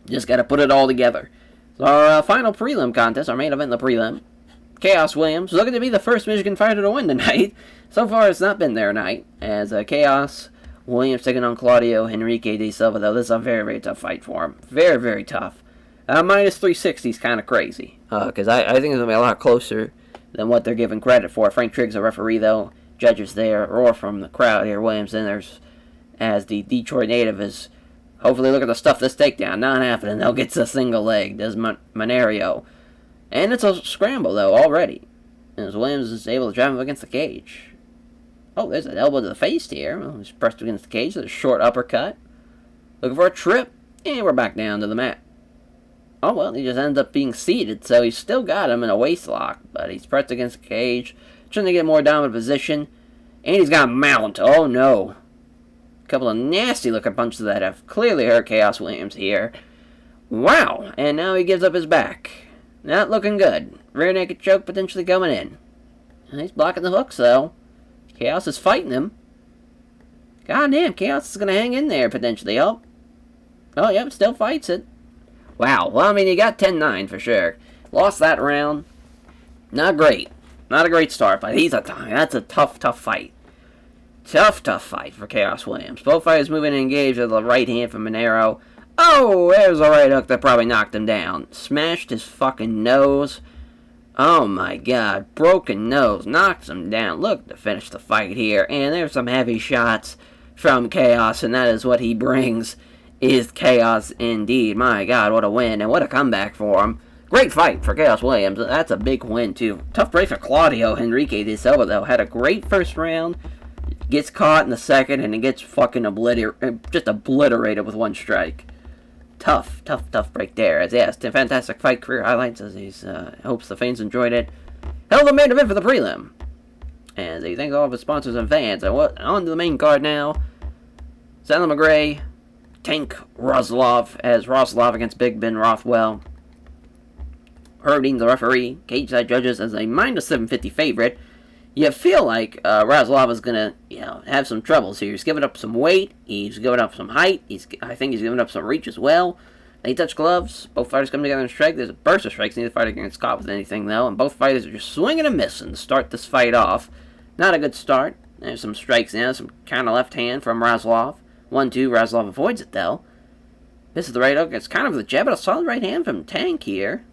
Just got to put it all together. So our final prelim contest, our main event in the prelim, Chaos Williams, looking to be the first Michigan fighter to win tonight. So far, it's not been their night, as Chaos Williams taking on Claudio Henrique de Silva, though. This is a very, very tough fight for him. Very, very tough. Minus 360 is kind of crazy, because I think it's going to be a lot closer than what they're giving credit for. Frank Triggs, a referee, though. Judges there, roar from the crowd here. Williams in there, as the Detroit native, is hopefully looking to stuff this takedown. Not happening. They'll get a single leg. Does Monario. And it's a scramble, though, already. As Williams is able to drive him against the cage. Oh, there's an elbow to the face here. Well, he's pressed against the cage. There's a short uppercut. Looking for a trip. And we're back down to the mat. Oh, well, he just ends up being seated, so he's still got him in a waist lock, but he's pressed against the cage, trying to get a more dominant position, and he's got a mount. Oh, no. A couple of nasty-looking punches that have clearly hurt Chaos Williams here. Wow, and now he gives up his back. Not looking good. Rear naked choke potentially coming in. And he's blocking the hooks, though. Chaos is fighting him. God damn, Chaos is going to hang in there, potentially. Oh, yep, still fights it. Wow, well, I mean, he got 10-9 for sure. Lost that round. Not great. Not a great start, but that's a tough, tough fight. Tough fight for Chaos Williams. Both fighters moving and engaged with the right hand from Monero. Oh, there's a right hook that probably knocked him down. Smashed his fucking nose. Oh my god, broken nose. Knocks him down. Look to finish the fight here. And there's some heavy shots from Chaos, and that is what he brings. Is Chaos indeed. My god, what a win, and what a comeback for him. Great fight for Chaos Williams. That's a big win, too. Tough break for Claudio Henrique de Silva, though. Had a great first round. Gets caught in the second, and he gets fucking obliterated with one strike. Tough break there. As yes, fantastic fight, career highlights, as he hopes the fans enjoyed it. Hell of a main event for the prelim. As he thanks all of his sponsors and fans. And on to the main card now. Sandler McGray. Tank Roslov, as Roslov against Big Ben Rothwell. Herding the referee, cage side judges as a minus 750 favorite. You feel like Roslov is going to, have some troubles here. He's giving up some weight, he's giving up some height, I think he's giving up some reach as well. They touch gloves, both fighters come together and strike. There's a burst of strikes, neither fighter gets caught with anything though, and both fighters are just swinging and missing to start this fight off. Not a good start. There's some strikes now, some kind of left hand from Roslov. 1-2, Roslov avoids it, though. This is the right hook. It's kind of the jab, but a solid right hand from Tank here.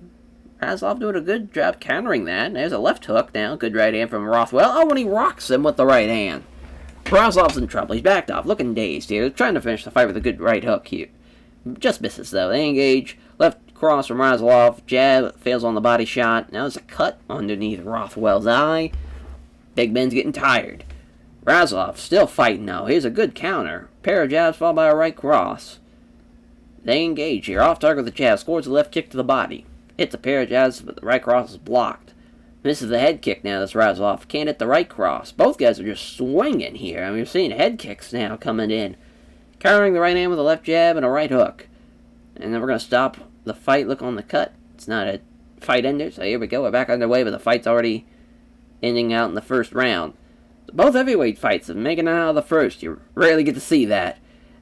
Roslov doing a good job countering that. There's a left hook now. Good right hand from Rothwell. Oh, and he rocks him with the right hand. Roslov's in trouble. He's backed off, looking dazed here. Trying to finish the fight with a good right hook here. Just misses, though. They engage. Left cross from Roslov. Jab fails on the body shot. Now there's a cut underneath Rothwell's eye. Big Ben's getting tired. Roslov still fighting now. Here's a good counter. Pair of jabs followed by a right cross. They engage here. Off target with the jab. Scores a left kick to the body. Hits a pair of jabs, but the right cross is blocked. Misses the head kick now. This Roslov can't hit the right cross. Both guys are just swinging here. I mean, you're seeing head kicks now coming in. Countering the right hand with a left jab and a right hook. And then we're going to stop the fight. Look on the cut. It's not a fight ender. So here we go. We're back underway, but the fight's already ending out in the first round. Both heavyweight fights have making it out of the first. You rarely get to see that.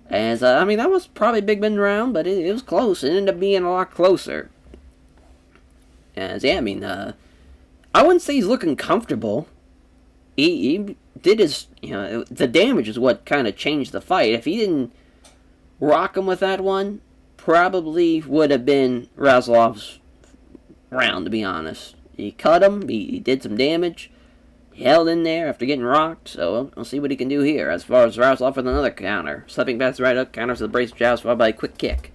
As, I mean, that was probably Big Ben round, but it was close. It ended up being a lot closer. As, yeah, I mean, I wouldn't say he's looking comfortable. He did his, the damage is what kind of changed the fight. If he didn't rock him with that one, probably would have been Roslov's round, to be honest. He cut him, he did some damage. He held in there after getting rocked, so we'll see what he can do here. As far as Roslov with another counter. Slipping past the right hook, counters the brace jabs, followed by a quick kick.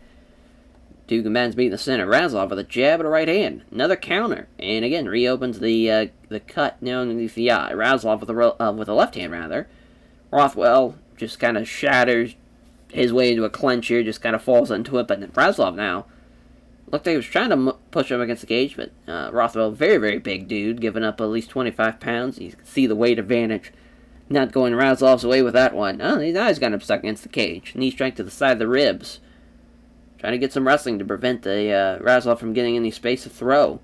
Two combatants meet in the center. Roslov with a jab and a right hand. Another counter. And again, reopens the cut now underneath the eye. Roslov with a left hand, rather. Rothwell just kind of shatters his way into a clinch here, just kind of falls into it. But Roslov now looked like he was trying to push him against the cage, but Rothwell, very, very big dude, giving up at least 25 pounds. You can see the weight advantage not going Roslov's way with that one. Oh, now he's got him stuck against the cage. Knee strike to the side of the ribs. Trying to get some wrestling to prevent the Razlov from getting any space to throw.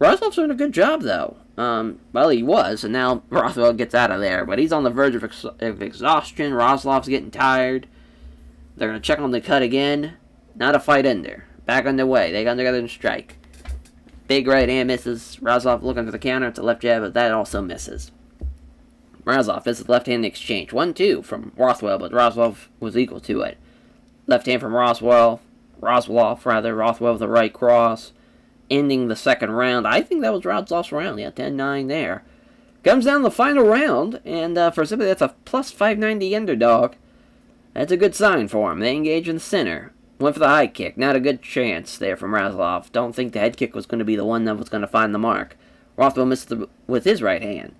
Razlov's doing a good job, though. Well, he was, and now Rothwell gets out of there. But he's on the verge of exhaustion. Razlov's getting tired. They're going to check on the cut again. Not a fight ender. Back underway. They got together and strike. Big right hand misses. Razlov looking for the counter. It's a left jab, but that also misses. Razlov misses the left hand exchange. 1-2 from Rothwell, but Razlov was equal to it. Left hand from Rothwell with a right cross. Ending the second round. I think that was Razlov's round. Yeah, 10-9 there. Comes down to the final round, and for somebody that's a plus 590 underdog, that's a good sign for him. They engage in the center. Went for the high kick. Not a good chance there from Razlov. Don't think the head kick was going to be the one that was going to find the mark. Rothwell missed with his right hand.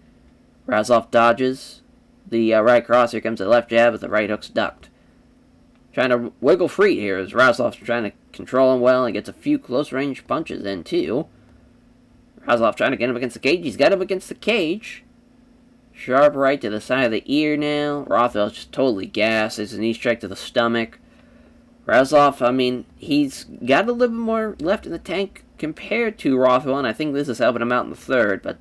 Razlov dodges the right cross. Here comes the left jab, but the right hook's ducked. Trying to wiggle free here as Razlov's trying to control him well and gets a few close-range punches in, too. Razlov trying to get him against the cage. He's got him against the cage. Sharp right to the side of the ear now. Rothwell's just totally gassed. There's a knee strike to the stomach. Razlov, I mean, he's got a little bit more left in the tank compared to Rothwell, and I think this is helping him out in the third, but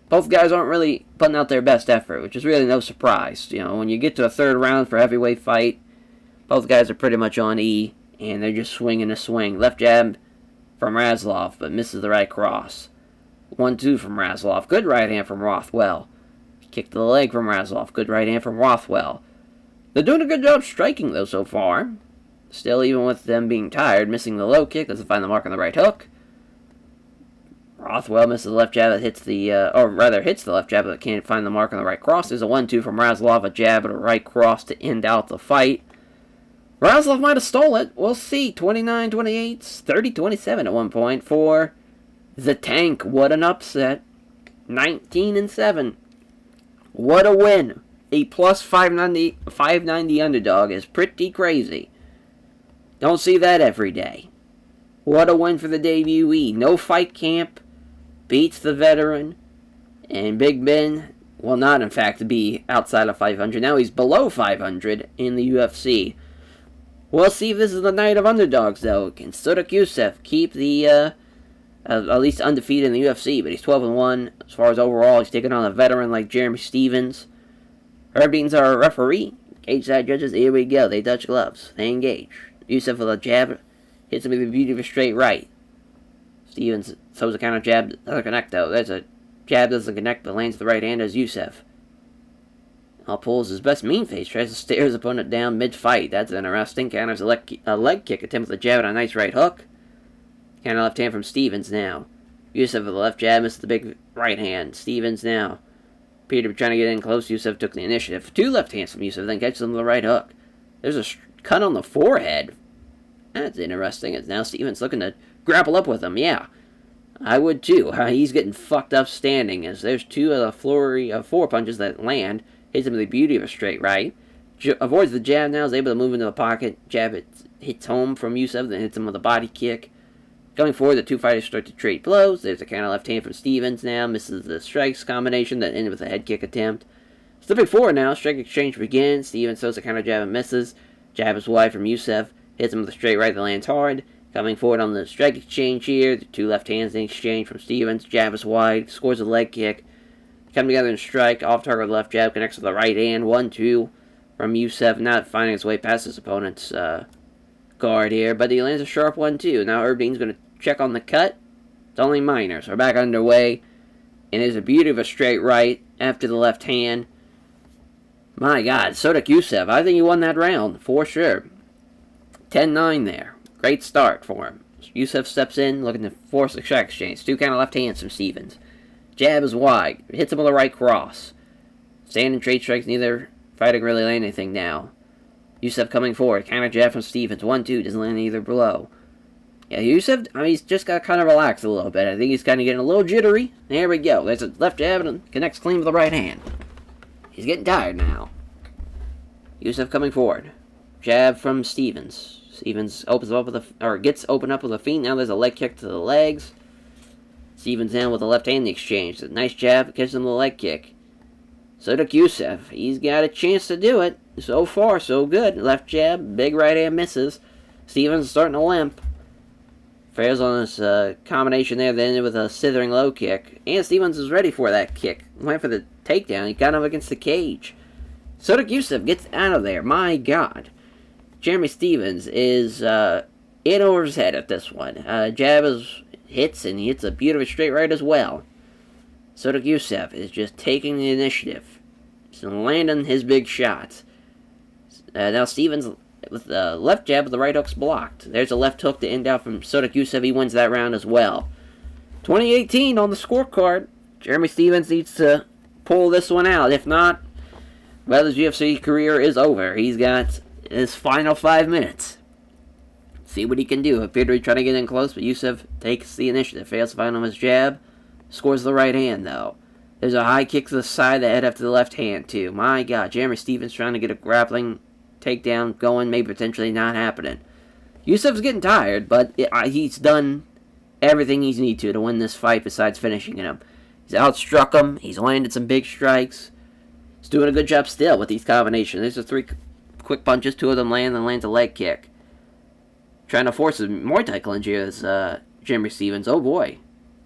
both guys aren't really putting out their best effort, which is really no surprise. You know, when you get to a third round for a heavyweight fight, both guys are pretty much on E, and they're just swinging a swing. Left jab from Razlov, but misses the right cross. 1-2 from Razlov. Good right hand from Rothwell. Kick to the leg from Razlov. Good right hand from Rothwell. They're doing a good job striking, though, so far. Still, even with them being tired, missing the low kick, doesn't find the mark on the right hook. Rothwell misses the left jab that hits hits the left jab but can't find the mark on the right cross. There's a 1-2 from Razlov, a jab and a right cross to end out the fight. Razlov might have stole it. We'll see. 29-28, 30-27 at one point for the Tank. What an upset. 19-7. What a win. A plus 590 underdog is pretty crazy. Don't see that every day. What a win for the debutee. No fight camp. Beats the veteran. And Big Ben will not, in fact, be outside of 500. Now he's below 500 in the UFC. We'll see if this is the night of underdogs, though. Can Sodiq Yusuff keep the, at least undefeated in the UFC? But he's 12-1. As far as overall, he's taking on a veteran like Jeremy Stephens. Herb Dean's our referee. Cage side judges, here we go. They touch gloves. They engage. Yusuff with a jab. Hits him with the beauty of a straight right. Stephens throws a counter jab. Doesn't connect, though. There's a jab doesn't connect, but lands the right hand as Yusuff. Now pulls his best mean face. Tries to stare his opponent down mid-fight. That's interesting. Counters a leg kick. Attempts with a jab and a nice right hook. Counter left hand from Stephens now. Yusuff with the left jab. Misses the big right hand. Stephens now. Peter trying to get in close. Yusuff took the initiative. Two left hands from Yusuff. Then catches him with the right hook. There's a cut on the forehead. That's interesting. It's now Stephens looking to grapple up with him. Yeah, I would too. He's getting fucked up standing as there's two of the flurry of four punches that land. Hits him with the beauty of a straight right. Avoids the jab now. Is able to move into the pocket. Jab hits home from Yusuff. Then hits him with a body kick. Going forward, the two fighters start to trade blows. There's a counter left hand from Stephens now. Misses the strikes combination that ended with a head kick attempt. Slipping forward now. Strike exchange begins. Stephens throws a counter jab and misses. Jab is wide from Yusuff. Hits him with a straight right that lands hard. Coming forward on the strike exchange here. The two left hands in exchange from Stephens. Jab is wide. Scores a leg kick. Come together and strike. Off target with the left jab. Connects with the right hand. 1-2 from Yusuff. Not finding his way past his opponent's guard here. But he lands a sharp 1-2. Now Herb Dean's going to check on the cut. It's only minor. So we're back underway. And there's a beauty of a straight right after the left hand. My God. Sodiq Yusuff. I think he won that round. For sure. 10-9 there. Great start for him. Yusuff steps in, looking to force a strike exchange. Two counter left hands from Stephens. Jab is wide. Hits him with a right cross. Standing trade strikes, neither fighter really land anything now. Yusuff coming forward. Counter jab from Stephens. 1-2. Doesn't land either blow. Yeah, Yusuff, I mean, he's just got to kind of relax a little bit. I think he's kind of getting a little jittery. There we go. There's a left jab and connects clean with the right hand. He's getting tired now. Yusuff coming forward. Jab from Stephens. Stephens gets opened up with a feint. Now there's a leg kick to the legs. Stephens in with the left hand in the exchange. A nice jab, catches him with a leg kick. Sodiq Yusuff, he's got a chance to do it. So far, so good. Left jab, big right hand misses. Stevens starting to limp. Fails on this combination there, then ended with a slithering low kick. And Stevens is ready for that kick. Went for the takedown. He got him against the cage. Sodak Yusuf gets out of there. My God. Jeremy Stevens is in over his head at this one. Jab hits, and he hits a beautiful straight right as well. Sodak Yusuf is just taking the initiative. He's landing his big shots. Now Stevens with the left jab, but the right hook's blocked. There's a left hook to end out from Sodak Yusuf. He wins that round as well. 2018 on the scorecard. Jeremy Stevens needs to pull this one out. If not, well, his UFC career is over. He's got his final 5 minutes. See what he can do. Poirier trying to get in close, but Yusuf takes the initiative. Fails to find on his jab. Scores the right hand, though. There's a high kick to the side of the head after the left hand, too. My God, Jeremy Stevens trying to get a grappling takedown going, maybe potentially not happening. Yusuf's getting tired, but he's done everything he's need to win this fight besides finishing him. He's outstruck him. He's landed some big strikes. He's doing a good job still with these combinations. There's the 3 quick punches. 2 of them land and lands a leg kick. Trying to force a Muay Thai clinch here is Jeremy Stevens. Oh boy.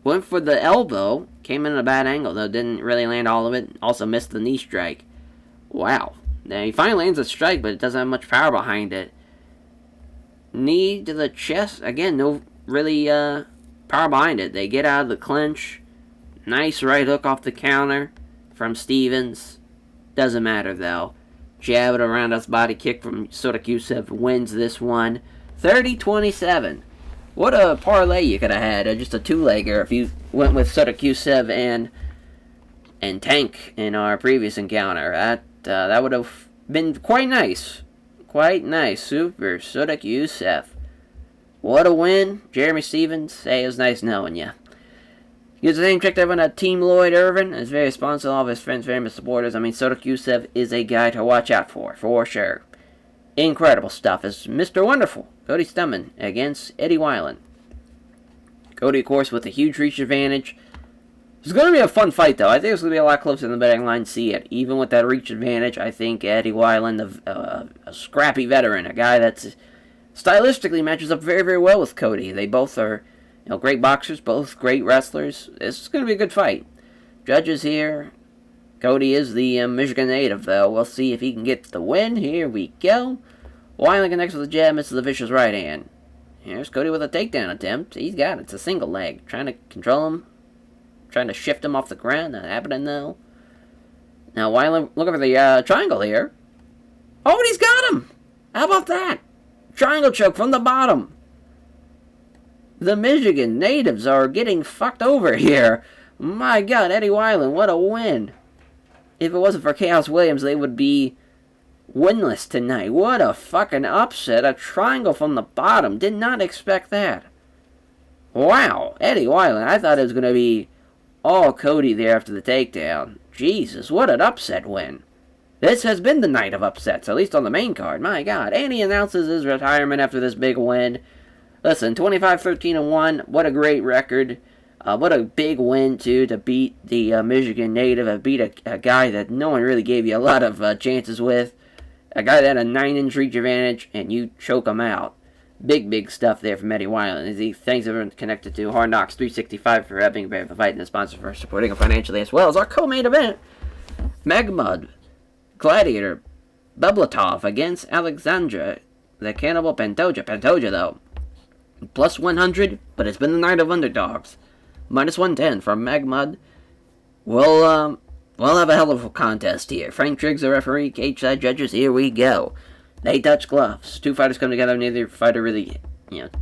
Went for the elbow. Came in at a bad angle, though. Didn't really land all of it. Also missed the knee strike. Wow. Now, he finally lands a strike, but it doesn't have much power behind it. Knee to the chest. Again, no really power behind it. They get out of the clinch. Nice right hook off the counter from Stevens. Doesn't matter, though. Jab it around us body kick from Sodak Yusuf. Wins this one. 30-27. What a parlay you could have had. Just a 2-legger if you went with Sodak Yusuf and Tank in our previous encounter. That would have been quite nice. Quite nice. Super. Sodak Yusuf. What a win. Jeremy Stevens. Hey, it was nice knowing you. Use the name checked everyone at Team Lloyd Irvin. Is very responsive to all of his friends, famous supporters. I mean, Sodak Yusuf is a guy to watch out for sure. Incredible stuff. It's Mr. Wonderful. Cody Stumman against Eddie Weiland. Cody, of course, with a huge reach advantage. It's going to be a fun fight, though. I think it's going to be a lot closer than the betting line see it. Even with that reach advantage, I think Eddie Weiland, a scrappy veteran, a guy that's stylistically matches up very, very well with Cody. They both are great boxers, both great wrestlers. This is going to be a good fight. Judges here. Cody is the Michigan native, though. We'll see if he can get the win. Here we go. Weiland connects with the jab, misses the vicious right hand. Here's Cody with a takedown attempt. He's got it. It's a single leg. Trying to control him. Trying to shift him off the ground. Not happening, though. Now, Weiland looking for the triangle here. Oh, and he's got him! How about that? Triangle choke from the bottom. The Michigan natives are getting fucked over here. My God, Eddie Weiland, what a win. If it wasn't for Chaos Williams, they would be winless tonight. What a fucking upset. A triangle from the bottom. Did not expect that. Wow, Eddie Weiland. I thought it was going to be all Cody there after the takedown. Jesus, what an upset win. This has been the night of upsets, at least on the main card. My God. And he announces his retirement after this big win. Listen, 25-13-1. What a great record. What a big win, too, to beat the Michigan native. Beat a guy that no one really gave you a lot of chances with. A guy that had a 9-inch reach advantage, and you choke him out. Big, big stuff there from Eddie Weiland. Thanks everyone connected to Hard Knocks 365 for having a the fight and the sponsor for supporting him financially, as well as our co-main event, Magmud Gladiator Beblatov against Alexandra the Cannibal Pantoja. Pantoja, though, plus 100, but it's been the night of underdogs. Minus 110 from Magmud. We'll have a hell of a contest here. Frank Triggs, the referee, cage side judges, here we go. They touch gloves. 2 fighters come together, neither fighter really,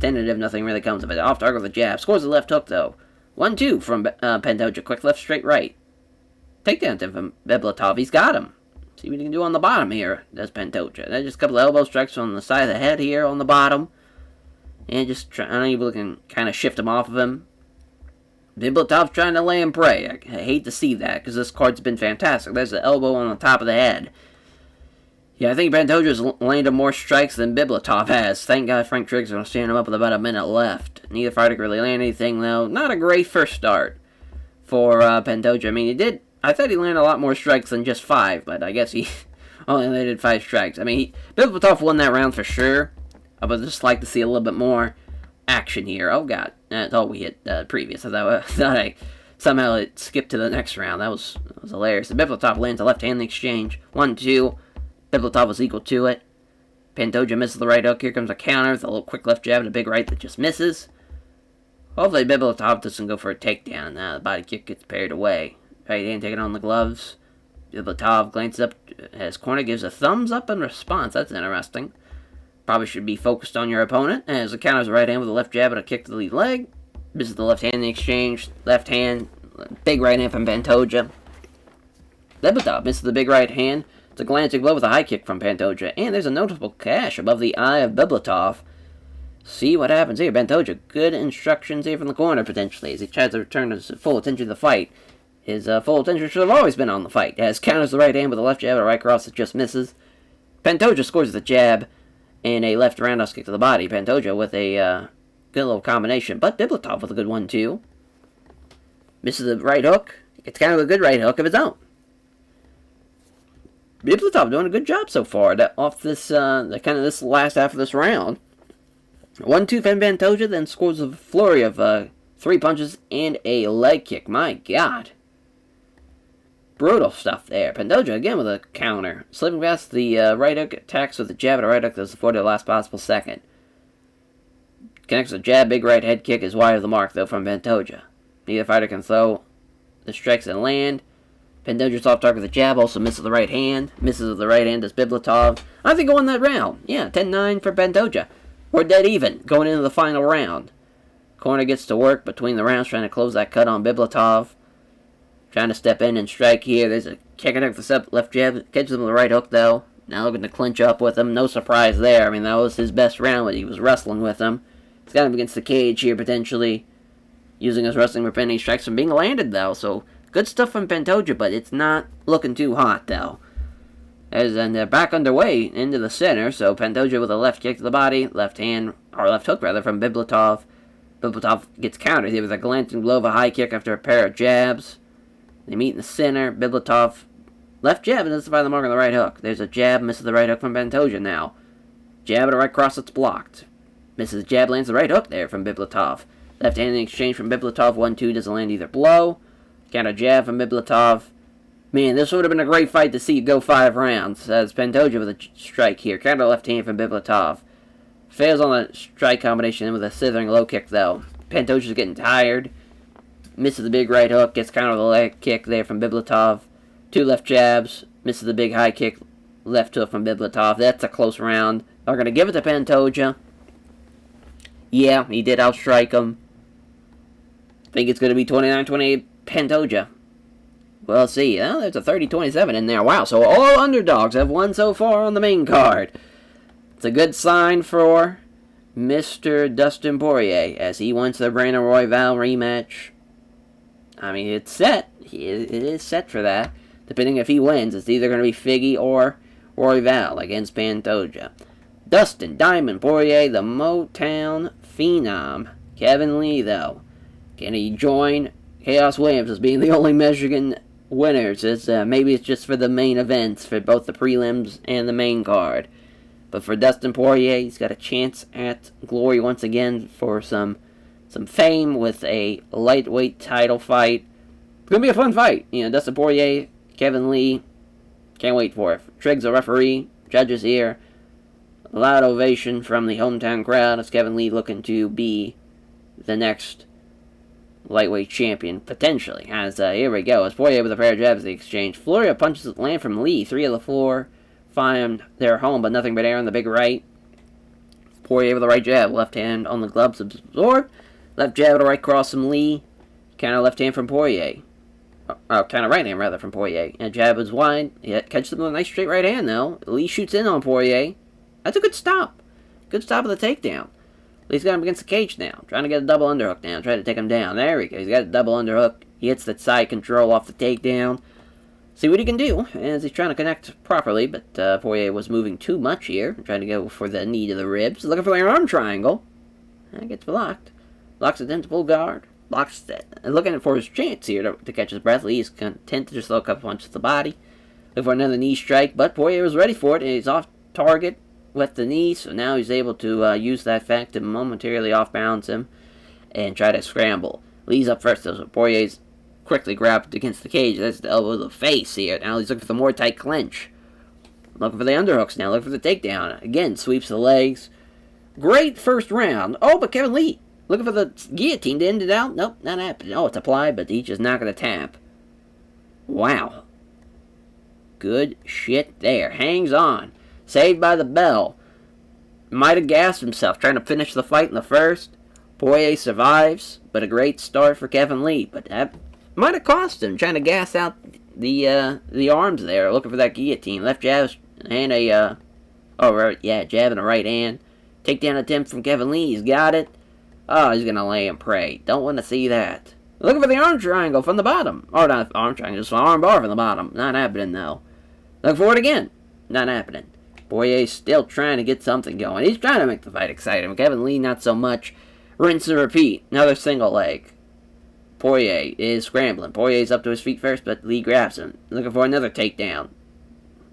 tentative, nothing really comes of it. Off target with a jab. Scores the left hook, though. 1-2 from Pantoja. Quick left, straight right. Takedown from Beblatov. He's got him. See what he can do on the bottom here, does Pantoja. Then just a couple of elbow strikes on the side of the head here on the bottom. And just unable to kind of shift him off of him. Beblatov's trying to lay and pray. I hate to see that, because this card's been fantastic. There's the elbow on the top of the head. Yeah, I think Pantoja's landed more strikes than Beblatov has. Thank God Frank Triggs is going to stand him up with about a minute left. Neither fighter could really land anything, though. Not a great first start for Pantoja. I mean, I thought he landed a lot more strikes than just 5, but I guess he only landed 5 strikes. I mean, Beblatov won that round for sure. I would just like to see a little bit more action here. Oh, God. That's all we hit previous. I thought I somehow it skipped to the next round. That was hilarious. The Bibliotov lands a left-hand exchange. 1-2. Bibliotov was equal to it. Pantoja misses the right hook. Here comes a counter with a little quick left jab and a big right that just misses. Hopefully Bibliotov doesn't go for a takedown. The body kick gets parried away. Right hand taking on the gloves. Bibliotov glances up as corner, gives a thumbs up in response. That's interesting. Probably should be focused on your opponent. As the counters the right hand with a left jab and a kick to the lead leg. Misses the left hand in the exchange. Left hand. Big right hand from Pantoja. Bibliotov misses the big right hand. It's a glancing blow with a high kick from Pantoja. And there's a noticeable gash above the eye of Bibliotov. See what happens here. Pantoja, good instructions here from the corner, potentially, as he tries to return his full attention to the fight. His full attention should have always been on the fight, as counters the right hand with a left jab and a right cross that just misses. Pantoja scores the jab and a left roundhouse kick to the body. Pantoja with a good little combination, but Bibliotov with a good one, too. Misses the right hook. It's kind of a good right hook of his own. Bibliotov doing a good job so far off this this last half of this round. 1-2 from Pantoja, then scores a flurry of 3 punches and a leg kick. My God. Brutal stuff there. Pantoja again with a counter. Slipping past the right hook, attacks with a jab and a right hook that's afforded the last possible second. Connects a jab, big right head kick is wide of the mark, though, from Pantoja. Neither fighter can throw the strikes and land. Pantoja's off target with a jab, also misses the right hand. Misses with the right hand as Bibliotov. I think won that round. Yeah, 10-9 for Pantoja. We're dead even going into the final round. Corner gets to work between the rounds, trying to close that cut on Bibliotov. Trying to step in and strike here. There's a kick attack with the left jab. Catches him with the right hook, though. Now looking to clinch up with him. No surprise there. I mean, that was his best round when he was wrestling with him. He's got him against the cage here, potentially. Using his wrestling for pinning strikes from being landed, though. So, good stuff from Pantoja, but it's not looking too hot, though. And they're back underway into the center. So, Pantoja with a left kick to the body. Left hook, from Bibliotov. Bibliotov gets countered here with a glancing blow of a high kick after a pair of jabs. They meet in the center. Bibliotov, left jab, and doesn't find the mark on the right hook. There's a jab, misses the right hook from Pantoja now. Jab and a right cross that's blocked. Misses jab, lands the right hook there from Bibliotov. Left hand in exchange from Bibliotov. 1-2, doesn't land either blow. Counter jab from Bibliotov. Man, this would have been a great fight to see go 5 rounds. As Pantoja with a strike here. Counter left hand from Bibliotov. Fails on the strike combination with a slithering low kick, though. Pantoja's getting tired. Misses the big right hook. Gets counter with a leg kick there from Bibliotov. 2 left jabs. Misses the big high kick. Left hook from Bibliotov. That's a close round. They're going to give it to Pantoja. Yeah, he did outstrike him. I think it's going to be 29-28 Pantoja. We'll see. Oh, there's a 30-27 in there. Wow, so all underdogs have won so far on the main card. It's a good sign for Mr. Dustin Poirier as he wants the Brandon Royval rematch. I mean, it's set. It is set for that. Depending if he wins, it's either going to be Figgy or Royval against Pantoja. Dustin Diamond Poirier, the Motown Phenom. Kevin Lee, though. Can he join Chaos Williams as being the only Michigan winners? Maybe it's just for the main events, for both the prelims and the main card. But for Dustin Poirier, he's got a chance at glory once again for some fame with a lightweight title fight. It's going to be a fun fight. You know, Dustin Poirier, Kevin Lee, can't wait for it. Triggs, the referee, judges here. A loud ovation from the hometown crowd as Kevin Lee looking to be the next lightweight champion, potentially. As here we go, as Poirier with a pair of jabs the exchange. Flurry of punches that land from Lee. 3 of the 4 find their home, but nothing but air on the big right. Poirier with a right jab, left hand on the gloves absorbed. Left jab with a right cross from Lee. Counter left hand from Poirier. Counter right hand, rather, from Poirier. And jab is wide. Yeah, catches him with a nice straight right hand, though. Lee shoots in on Poirier. That's a good stop. Good stop of the takedown. Lee's got him against the cage now. Trying to get a double underhook now. Trying to take him down. There we go. He's got a double underhook. He hits that side control off the takedown. See what he can do as he's trying to connect properly. But Poirier was moving too much here. Trying to go for the knee to the ribs. Looking for the arm triangle. And gets blocked. Blocks it into full guard. Blocks it. And looking for his chance here to catch his breath. Lee is content to just throw a couple punches to the body. Looking for another knee strike. But Poirier was ready for it. And he's off target with the knee, so now he's able to use that fact to momentarily off-balance him and try to scramble. Lee's up first, though, so Poirier's quickly grabbed against the cage. That's the elbow to the face here. Now he's looking for the more tight clinch. Looking for the underhooks now. Looking for the takedown. Again, sweeps the legs. Great first round. Oh, but Kevin Lee looking for the guillotine to end it out. Nope, not happening. Oh, it's applied, but he's just not going to tap. Wow. Good shit there. Hangs on. Saved by the bell. Might have gassed himself trying to finish the fight in the first. Poirier survives, but a great start for Kevin Lee. But that might have cost him trying to gas out the arms there, looking for that guillotine. Left jab and jab and a right hand. Takedown attempt from Kevin Lee. He's got it. Oh, he's gonna lay and pray. Don't want to see that. Looking for the arm triangle from the bottom. Or not arm triangle, just an arm bar from the bottom. Not happening though. Looking for it again. Not happening. Poirier's still trying to get something going. He's trying to make the fight exciting. Kevin Lee, not so much. Rinse and repeat. Another single leg. Poirier is scrambling. Poirier's up to his feet first, but Lee grabs him. Looking for another takedown.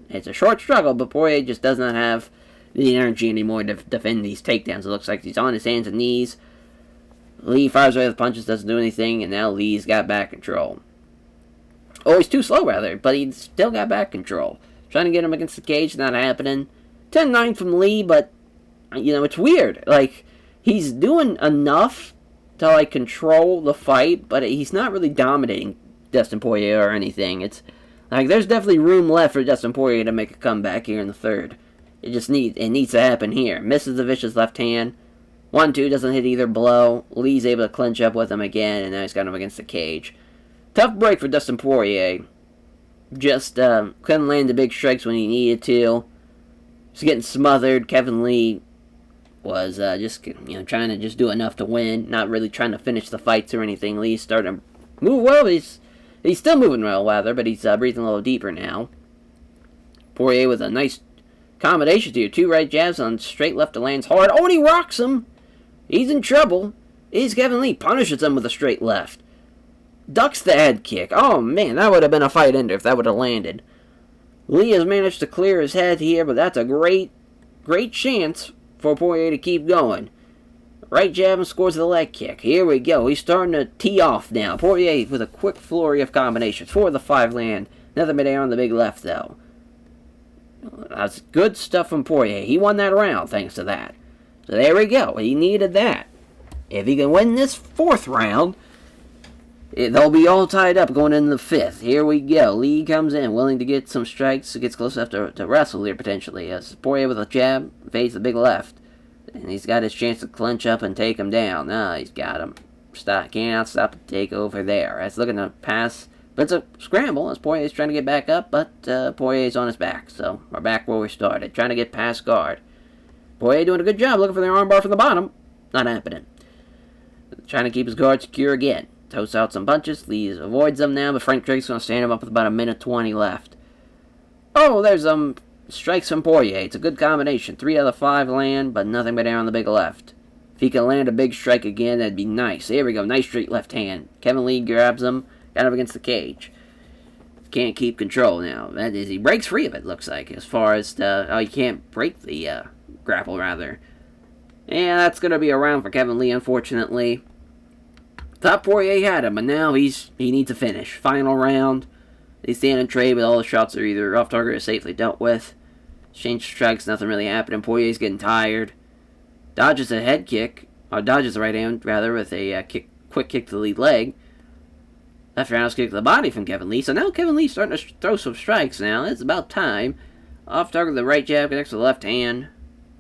It's a short struggle, but Poirier just does not have the energy anymore to defend these takedowns. It looks like he's on his hands and knees. Lee fires away with punches, doesn't do anything, and now Lee's got back control. Oh, he's too slow, rather, but he's still got back control. Trying to get him against the cage, not happening. 10-9 from Lee, but, it's weird. Like, he's doing enough to, control the fight, but he's not really dominating Dustin Poirier or anything. It's, there's definitely room left for Dustin Poirier to make a comeback here in the third. It needs to happen here. Misses the vicious left hand. 1-2, doesn't hit either blow. Lee's able to clinch up with him again, and now he's got him against the cage. Tough break for Dustin Poirier. Just couldn't land the big strikes when he needed to. Just getting smothered. Kevin Lee was just trying to just do enough to win, not really trying to finish the fights or anything. Lee's starting to move well. He's still moving well, rather, but he's breathing a little deeper now. Poirier with a nice combination here. 2 right jabs on straight left that lands hard. Oh, and he rocks him. He's in trouble. He's Kevin Lee. Punishes him with a straight left. Ducks the head kick. Oh, man, that would have been a fight ender if that would have landed. Lee has managed to clear his head here, but that's a great chance for Poirier to keep going. Right jab and scores the leg kick. Here we go. He's starting to tee off now. Poirier with a quick flurry of combinations. 4 of the 5 land. Another midair on the big left, though. That's good stuff from Poirier. He won that round thanks to that. So there we go. He needed that. If he can win this 4th round, they'll be all tied up going into the 5th. Here we go. Lee comes in, willing to get some strikes. Gets close enough to wrestle here, potentially. As Poirier with a jab, fades the big left. And he's got his chance to clinch up and take him down. He's got him. Can't stop the takeover there. As looking to pass. But it's a scramble as Poirier's trying to get back up. But Poirier's on his back. So we're back where we started. Trying to get past guard. Poirier doing a good job looking for the armbar from the bottom. Not happening. Trying to keep his guard secure again. Toasts out some punches. Lee avoids them now, but Frank Drake's going to stand him up with about 1:20 left. Oh, there's strikes from Poirier. It's a good combination. 3 out of 5 land, but nothing but down on the big left. If he can land a big strike again, that'd be nice. Here we go. Nice straight left hand. Kevin Lee grabs him. Got him against the cage. Can't keep control now. That is, he breaks free of it, looks like. As far as he can't break the grapple, rather. Yeah, that's going to be a round for Kevin Lee, unfortunately. Thought Poirier had him, but now he needs a finish. Final round. They stand and trade, but all the shots are either off target or safely dealt with. Exchange strikes, nothing really happening. Poirier's getting tired. Dodges a head kick, or dodges the right hand, rather, with a quick kick to the lead leg. Left roundhouse kick to the body from Kevin Lee. So now Kevin Lee's starting to throw some strikes now. It's about time. Off target, the right jab connects to the left hand.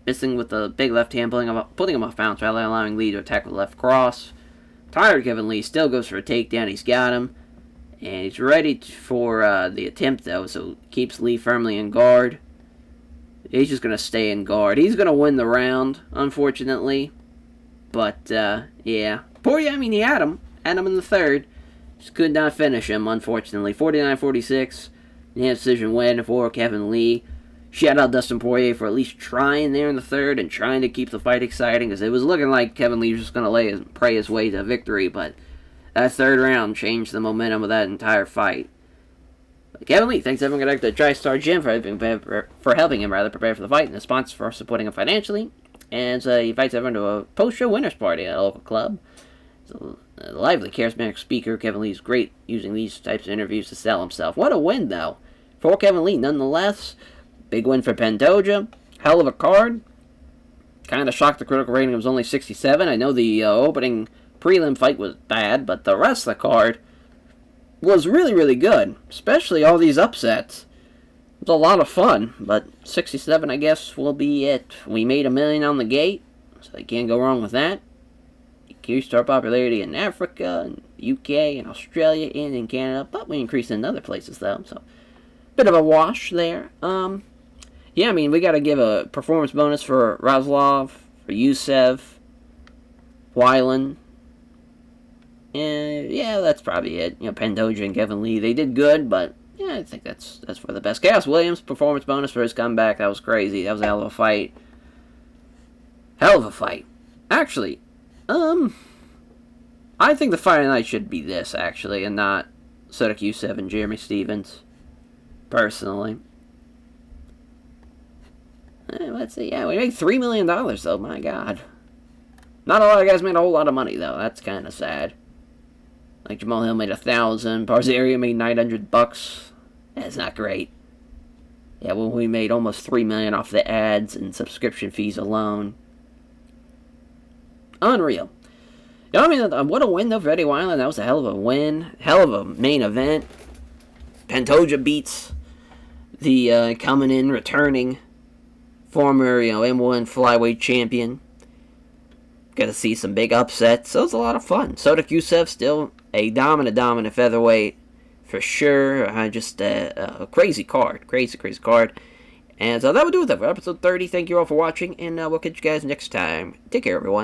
Missing with the big left hand, putting him off balance, rather allowing Lee to attack with the left cross. Tired Kevin Lee still goes for a takedown. He's got him. And he's ready for the attempt, though, so keeps Lee firmly in guard. He's just going to stay in guard. He's going to win the round, unfortunately. But, yeah. Poirier, he had him. Had him in the 3rd. Just could not finish him, unfortunately. 49-46. Unanimous decision win for Kevin Lee. Shout out Dustin Poirier for at least trying there in the 3rd and trying to keep the fight exciting, because it was looking like Kevin Lee was just going to pray his way to victory, but that 3rd round changed the momentum of that entire fight. Kevin Lee thanks everyone connected to TriStar Gym for helping him prepare for the fight, and the sponsor for supporting him financially. And he invites everyone to a post-show winners party at a local club. So, a lively, charismatic speaker. Kevin Lee's great using these types of interviews to sell himself. What a win, though, for Kevin Lee, nonetheless. Big win for Pantoja. Hell of a card. Kind of shocked the critical rating. It was only 67. I know the opening prelim fight was bad, but the rest of the card was really, really good. Especially all these upsets. It was a lot of fun, but 67, I guess, will be it. We made $1 million on the gate, so you can't go wrong with that. Increased our popularity in Africa, and UK, and Australia, and in Canada, but we increased in other places, though, so bit of a wash there. Yeah, I mean, we got to give a performance bonus for Razlov, for Yusev, Weiland, and yeah, that's probably it. You know, Pantoja and Kevin Lee, they did good, but yeah, I think that's for the best. Chaos Williams, performance bonus for his comeback. That was crazy. That was a hell of a fight. Hell of a fight. Actually, I think the fight tonight should be this, actually, and not Sodiq Yusuff and Jeremy Stevens. Personally. Let's see. Yeah, we made $3 million, though. My God. Not a lot of guys made a whole lot of money, though. That's kind of sad. Like, Jamal Hill made $1,000. Barzaria made $900. That's not great. Yeah, well, we made almost $3 million off the ads and subscription fees alone. Unreal. You know, I mean, what a win, though, for Eddie Weiland. That was a hell of a win. Hell of a main event. Pantoja beats the coming in, returning former, M1 flyweight champion. Got to see some big upsets. So it was a lot of fun. Sodiq Yusuff still a dominant featherweight for sure. Just a crazy card. Crazy card. And so that would do it for episode 30. Thank you all for watching, and we'll catch you guys next time. Take care, everyone.